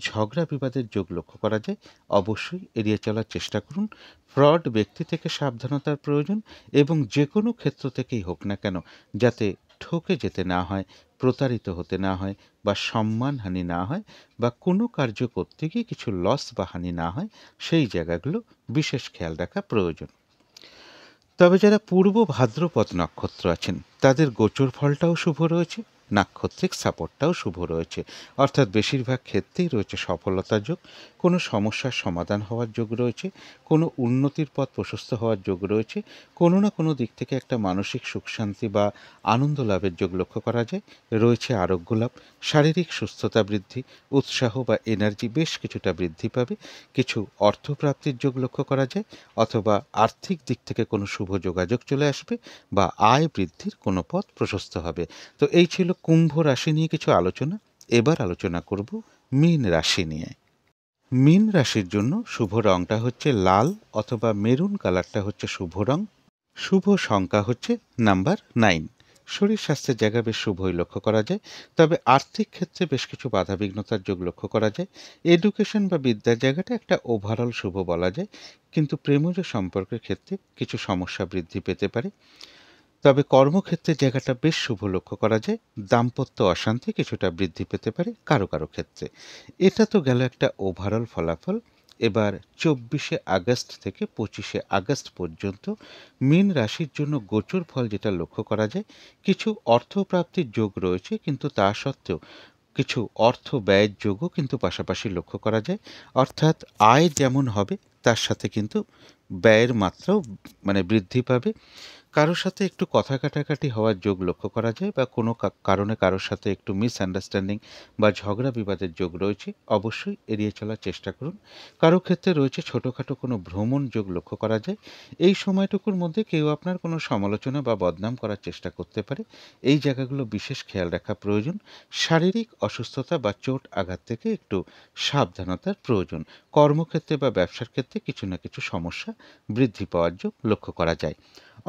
ঝগড়া বিবাদের যোগ লক্ষ্য করা যায়। অবশ্যই এড়িয়ে চলার চেষ্টা করুন। ফ্রড ব্যক্তি থেকে সাবধানতার প্রয়োজন, এবং যে কোনো ক্ষেত্র থেকেই হোক না কেন যাতে ঠকে যেতে না হয়, প্রতারিত হতে না হয়, বা সম্মানহানি না হয়, বা কোনো কার্য করতে গিয়ে কিছু লস বা হানি না হয়, সেই জায়গাগুলো বিশেষ খেয়াল রাখা প্রয়োজন। তবে যারা পূর্ব ভাদ্রপদ নক্ষত্র আছেন তাদের গোচর ফলটাও শুভ রয়েছে, নাক্ষত্রিক সাপোর্টটাও শুভ রয়েছে। অর্থাৎ বেশিরভাগ ক্ষেত্রেই রয়েছে সফলতা যোগ। কোনো সমস্যার সমাধান হওয়ার যোগ রয়েছে, কোনো উন্নতির পথ প্রশস্ত হওয়ার যোগ রয়েছে, কোনো না কোনো দিক থেকে একটা মানসিক সুখ শান্তি বা আনন্দ লাভের যোগ লক্ষ্য করা যায়। রয়েছে আরোগ্য লাভ, শারীরিক সুস্থতা বৃদ্ধি, উৎসাহ বা এনার্জি বেশ কিছুটা বৃদ্ধি পাবে। কিছু অর্থপ্রাপ্তির যোগ লক্ষ্য করা যায়, অথবা আর্থিক দিক থেকে কোনো শুভ যোগাযোগ চলে আসবে, বা আয় বৃদ্ধির কোনো পথ প্রশস্ত হবে। তো এই ছিল কুম্ভ রাশি নিয়ে কিছু আলোচনা। এবার আলোচনা করব মীন রাশি নিয়ে। মীন রাশির জন্য শুভ রংটা হচ্ছে লাল, অথবা মেরুন কালারটা হচ্ছে শুভ রং। শুভ সংখ্যা হচ্ছে নাম্বার 9। শরীর স্বাস্থ্যের জায়গা বেশ শুভই লক্ষ্য করা যায়। তবে আর্থিক ক্ষেত্রে বেশ কিছু বাধাবিঘ্নতার যোগ লক্ষ্য করা যায়। এডুকেশন বা বিদ্যার জায়গাটা একটা ওভারঅল শুভ বলা যায়, কিন্তু প্রেমজ সম্পর্কের ক্ষেত্রে কিছু সমস্যা বৃদ্ধি পেতে পারে। তবে কর্মক্ষেত্রের জায়গাটা বেশ শুভ লক্ষ্য করা যায়। দাম্পত্য অশান্তি কিছুটা বৃদ্ধি পেতে পারে কারো কারো ক্ষেত্রে। এটা তো গেল একটা ওভারঅল ফলাফল। এবার 24শে আগস্ট থেকে 25শে আগস্ট পর্যন্ত মীন রাশির জন্য গোচর ফল যেটা লক্ষ্য করা যায়, কিছু অর্থপ্রাপ্তির যোগ রয়েছে, কিন্তু তা সত্ত্বেও কিছু অর্থ ব্যয়ের যোগও কিন্তু পাশাপাশি লক্ষ্য করা যায়। অর্থাৎ আয় যেমন হবে তার সাথে কিন্তু ব্যয়ের মাত্রাও বৃদ্ধি পাবে। কারোর সাথে একটু কথা কাটাকাটি হওয়ার যোগ লক্ষ্য করা যায়, বা কোনো কারণে কারোর সাথে একটু মিসআন্ডারস্ট্যান্ডিং বা ঝগড়া বিবাদের যোগ রয়েছে। অবশ্যই এড়িয়ে চলার চেষ্টা করুন। কারো ক্ষেত্রে রয়েছে ছোটোখাটো কোনো ভ্রমণ যোগ লক্ষ্য করা যায়। এই সময়টুকুর মধ্যে কেউ আপনার কোনো সমালোচনা বা বদনাম করার চেষ্টা করতে পারে। এই জায়গাগুলো বিশেষ খেয়াল রাখা প্রয়োজন। শারীরিক অসুস্থতা বা চোট আঘাত থেকে একটু সাবধানতার প্রয়োজন। কর্মক্ষেত্রে বা ব্যবসার ক্ষেত্রে কিছু না কিছু সমস্যা বৃদ্ধি পাওয়ার যোগ লক্ষ্য করা যায়।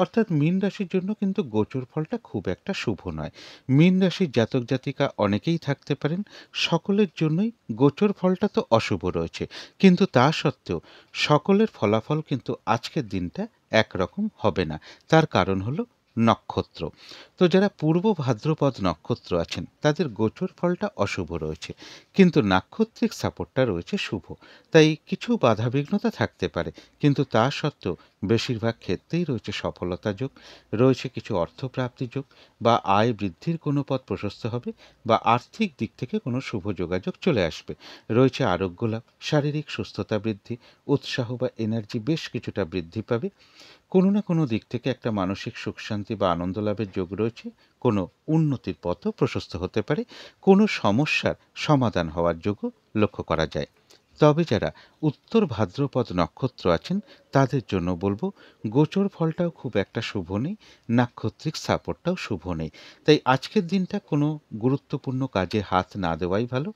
অর্থাৎ মীন রাশির জন্য কিন্তু গোচর ফলটা খুব একটা শুভ নয়। মীন রাশির জাতক জাতিকা অনেকেই থাকতে পারেন, সকলের জন্যই গোচর ফলটা তো অশুভ রয়েছে, কিন্তু তা সত্ত্বেও সকলের ফলাফল কিন্তু আজকের দিনটা একরকম হবে না। তার কারণ হলো নক্ষত্র। তো যারা পূর্ব ভাদ্রপদ নক্ষত্র আছেন তাদের গোচর ফলটা অশুভ রয়েছে, কিন্তু নাক্ষত্রিক সাপোর্টটা রয়েছে শুভ। তাই কিছু বাধাবিঘ্নতা থাকতে পারে, কিন্তু তা সত্ত্বেও বেশিরভাগ ক্ষেত্রেই রয়েছে সফলতা যোগ। রয়েছে কিছু অর্থপ্রাপ্তি যোগ, বা আয় বৃদ্ধির কোনো পথ প্রশস্ত হবে, বা আর্থিক দিক থেকে কোনো শুভ যোগাযোগ চলে আসবে। রয়েছে আরোগ্য লাভ, শারীরিক সুস্থতা বৃদ্ধি, উৎসাহ বা এনার্জি বেশ কিছুটা বৃদ্ধি পাবে। কোনো না কোনো দিক থেকে একটা মানসিক সুখ শান্তি বা আনন্দ লাভের যোগ রয়েছে। কোনো উন্নতির পথও প্রশস্ত হতে পারে। কোনো সমস্যার সমাধান হওয়ার যোগও লক্ষ্য করা যায়। তবে যারা উত্তর ভাদ্রপদ নক্ষত্র আছেন তাদের জন্য বলবো গোচর ফলটাও খুব একটা শুভ নেই, নাক্ষত্রিক সাপোর্টটাও শুভ নেই। তাই আজকের দিনটা কোনো গুরুত্বপূর্ণ কাজে হাত না দেওয়াই ভালো।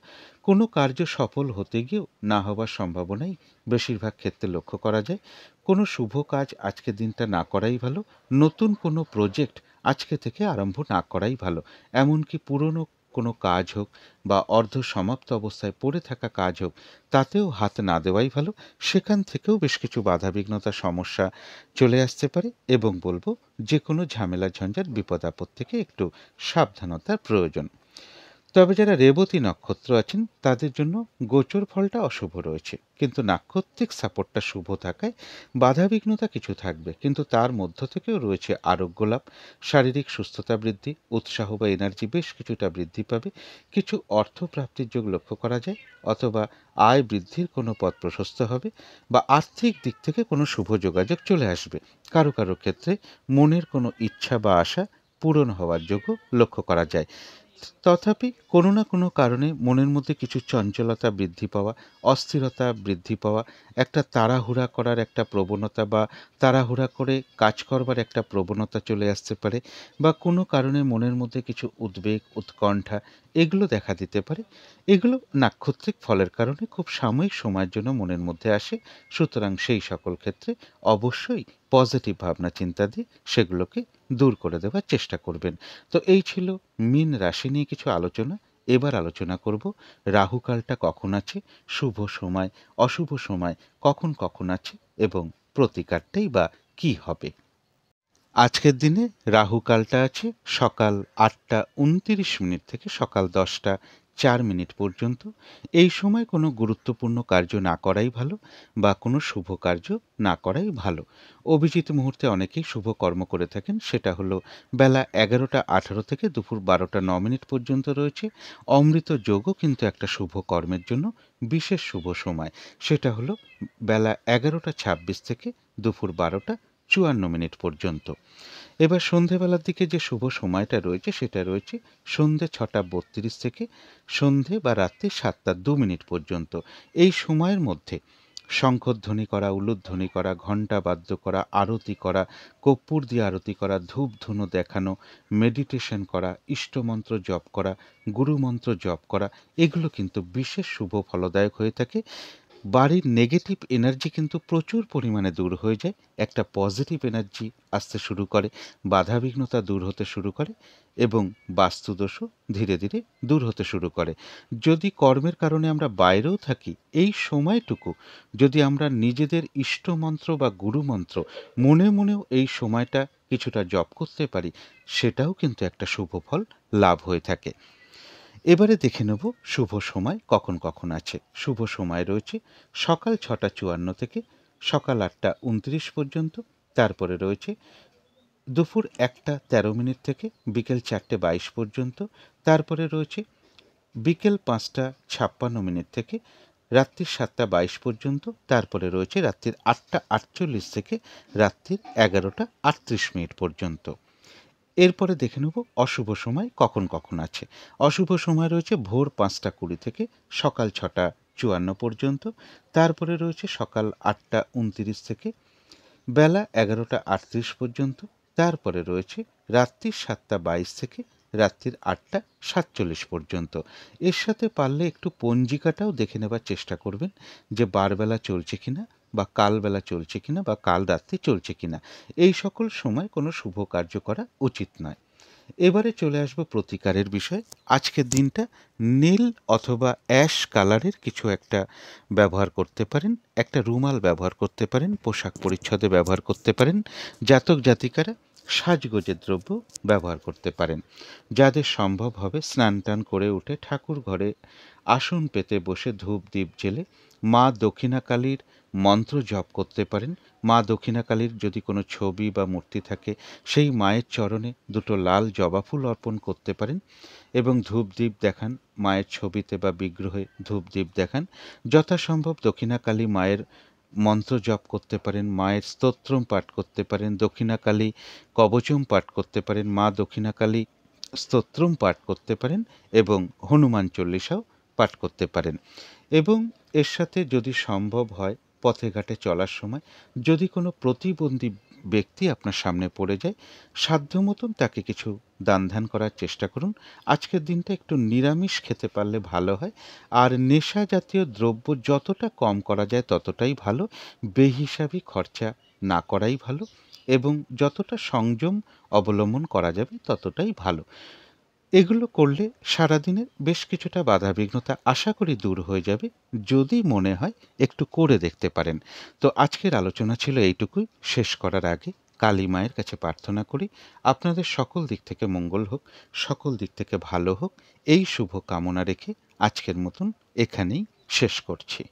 কোনো কার্য সফল হতে গিয়েও না হওয়ার সম্ভাবনাই বেশিরভাগ ক্ষেত্রে লক্ষ্য করা যায়। কোনো শুভ কাজ আজকের দিনটা না করাই ভালো। নতুন কোনো প্রজেক্ট আজকে থেকে আরম্ভ না করাই ভালো। এমনকি পুরনো কোনো কাজ হোক বা অর্ধ সমাপ্ত অবস্থায় পড়ে থাকা কাজ হোক, তাতেও হাত না দেওয়াই ভালো। সেখান থেকেও বেশ কিছু বাধাবিঘ্নতা সমস্যা চলে আসতে পারে এবং বলবো যে কোনো ঝামেলা ঝঞ্ঝাট বিপদ আপদ থেকে একটু সাবধানতার প্রয়োজন। তবে যারা রেবতী নক্ষত্র আছেন তাদের জন্য গোচর ফলটা অশুভ রয়েছে, কিন্তু নাক্ষত্রিক সাপোর্টটা শুভ থাকায় বাধাবিঘ্নতা কিছু থাকবে, কিন্তু তার মধ্য থেকেও রয়েছে আরোগ্য লাভ, শারীরিক সুস্থতা বৃদ্ধি, উৎসাহ বা এনার্জি বেশ কিছুটা বৃদ্ধি পাবে, কিছু অর্থ প্রাপ্তির যোগ লক্ষ্য করা যায়, অথবা আয় বৃদ্ধির কোনো পথ প্রশস্ত হবে, বা আর্থিক দিক থেকে কোনো শুভ যোগাযোগ চলে আসবে। কারো কারো ক্ষেত্রে মনের কোনো ইচ্ছা বা আশা পূরণ হওয়ার যোগও লক্ষ্য করা যায়। তথাপি কোনো না কোনো কারণে মনের মধ্যে কিছু চঞ্চলতা বৃদ্ধি পাওয়া, অস্থিরতা বৃদ্ধি পাওয়া, একটা তাড়াহুড়া করার একটা প্রবণতা বা তাড়াহুড়া করে কাজ করবার একটা প্রবণতা চলে আসতে পারে, বা কোনো কারণে মনের মধ্যে কিছু উদ্বেগ, উৎকণ্ঠা এগুলো দেখা দিতে পারে। এগুলো নাক্ষত্রিক ফলের কারণে খুব সাময়িক সময়ের জন্য মনের মধ্যে আসে। সুতরাং সেই সকল ক্ষেত্রে অবশ্যই পজিটিভ ভাবনা চিন্তা দিয়ে সেগুলোকে দূর করে দেওয়ার চেষ্টা করবেন। তো এই ছিল মীন রাশি নিয়ে কিছু আলোচনা। এবার আলোচনা করব রাহুকালটা কখন আছে, শুভ সময়, অশুভ সময় কখন কখন আছে এবং প্রতিকারটাই বা কী হবে। আজকের দিনে রাহুকালটা আছে সকাল ৮টা ২৯ থেকে সকাল ১০টা ৪ পর্যন্ত। এই সময় কোনো গুরুত্বপূর্ণ কার্য না করাই ভালো, বা কোনো শুভ কার্য না করাই ভালো। অভিজিৎ মুহূর্তে অনেকেই শুভ কর্ম করে থাকেন, সেটা হলো বেলা ১১টা ১৮ থেকে দুপুর ১২টা ৯ পর্যন্ত রয়েছে। অমৃত যোগও কিন্তু একটা শুভ কর্মের জন্য বিশেষ শুভ সময়, সেটা হলো বেলা ১১টা ২৬ থেকে দুপুর ১২টা ৫৪ পর্যন্ত। এবার সন্ধেবেলার দিকে যে শুভ সময়টা রয়েছে সেটা রয়েছে সন্ধে ৬টা ৩২ থেকে সন্ধে বা রাত্রি ৭টা ২ পর্যন্ত। এই সময়ের মধ্যে শঙ্খধ্বনি করা, উলুধ্বনি করা, ঘণ্টা বাদ্য করা, আরতি করা, কর্পূর দিয়ে আরতি করা, ধূপ ধুনো দেখানো, মেডিটেশন করা, ইষ্টমন্ত্র জপ করা, গুরুমন্ত্র জপ করা, এগুলো কিন্তু বিশেষ শুভ ফলদায়ক হয়ে থাকে। বাড়ির নেগেটিভ এনার্জি কিন্তু প্রচুর পরিমাণে দূর হয়ে যায়, একটা পজিটিভ এনার্জি আসতে শুরু করে, বাধাবিঘ্নতা দূর হতে শুরু করে এবং বাস্তুদোষও ধীরে ধীরে দূর হতে শুরু করে। যদি কর্মের কারণে আমরা বাইরেও থাকি, এই সময়টুকু যদি আমরা নিজেদের ইষ্টমন্ত্র বা গুরুমন্ত্র মনে মনেও এই সময়টা কিছুটা জপ করতে পারি, সেটাও কিন্তু একটা শুভ ফল লাভ হয়ে থাকে। এবারে দেখে নেব শুভ সময় কখন কখন আছে। শুভ সময় রয়েছে সকাল ৬টা ৫৪ থেকে সকাল ৮টা ২৯ পর্যন্ত। তারপরে রয়েছে দুপুর ১টা ১৩ থেকে বিকেল ৪টে ২২ পর্যন্ত। তারপরে রয়েছে বিকেল ৫টা ৫৬ থেকে রাত্রির ৭টা ২২ পর্যন্ত। তারপরে রয়েছে রাত্রির ৮টা ৪৮ থেকে রাত্রির ১১টা ৩৮ পর্যন্ত। এরপরে দেখে নেব অশুভ সময় কখন কখন আছে। অশুভ সময় রয়েছে ভোর ৫টা ২০ থেকে সকাল ৬টা ৫৪ পর্যন্ত। তারপরে রয়েছে সকাল ৮টা ২৯ থেকে বেলা ১১টা ৩৮ পর্যন্ত। তারপরে রয়েছে রাত্রির ৭টা ২২ থেকে রাত্রির ৮টা ৪৭ পর্যন্ত। এর সাথে পারলে একটু পঞ্জিকাটাও দেখে নেবার চেষ্টা করবেন যে বারবেলা চলছে কিনা, বা কালবেলা চলছে কিনা, বা কাল রাত্রি চলছে কিনা। এই সকল সময় কোনো শুভ কার্য করা উচিত নয়। এবারে চলে আসবো প্রতিকারের বিষয়। আজকের দিনটা নীল অথবা অ্যাশ কালারের কিছু একটা ব্যবহার করতে পারেন, একটা রুমাল ব্যবহার করতে পারেন, পোশাক পরিচ্ছদে ব্যবহার করতে পারেন, জাতক জাতিকারা সাজগোজের দ্রব্য ব্যবহার করতে পারেন। যাদের সম্ভব হবে স্নান টান করে উঠে ঠাকুর ঘরে আসন পেতে বসে ধূপ দ্বীপ জেলে মা দক্ষিণাকালীর মন্ত্র জপ করতে পারেন। মা দক্ষিণাকালীর যদি কোনো ছবি বা মূর্তি থাকে, সেই মায়ের চরণে দুটো লাল জবা ফুল অর্পণ করতে পারেন এবং ধূপদীপ দেখান। মায়ের ছবিতে বা বিগ্রহে ধূপদীপ দেখান। যথাসম্ভব দক্ষিণাকালী মায়ের মন্ত্র জপ করতে পারেন, মায়ের স্তোত্রম পাঠ করতে পারেন, দক্ষিণাকালী কবচম পাঠ করতে পারেন, মা দক্ষিণাকালী স্তোত্রম পাঠ করতে পারেন এবং হনুমান চল্লিশাও পাঠ করতে পারেন। এবং এর সাথে যদি সম্ভব হয় পথে ঘাটে চলার সময় যদি কোনো প্রতিবন্ধী ব্যক্তি আপনার সামনে পড়ে যায়, সাধ্য মতন তাকে কিছু দান-ধ্যান করার চেষ্টা করুন। আজকের দিনটা একটু নিরামিষ খেতে পারলে ভালো হয়। আর নেশা জাতীয় দ্রব্য যতটা কম করা যায় ততটাই ভালো। বেহিসাবি খরচা না করাই ভালো এবং যতটা সংযম অবলম্বন করা যাবে ততটাই ভালো। এগুলো করলে সারাদিনের বেশ কিছুটা বাধাবিঘ্নতা আশা করি দূর হয়ে যাবে, যদি মনে হয় একটু করে দেখতে পারেন। তো আজকের আলোচনা ছিল এইটুকুই। শেষ করার আগে কালী মায়ের কাছে প্রার্থনা করি আপনাদের সকল দিক থেকে মঙ্গল হোক, সকল দিক থেকে ভালো হোক, এই শুভ কামনা রেখে আজকের মতন এখানেই শেষ করছি।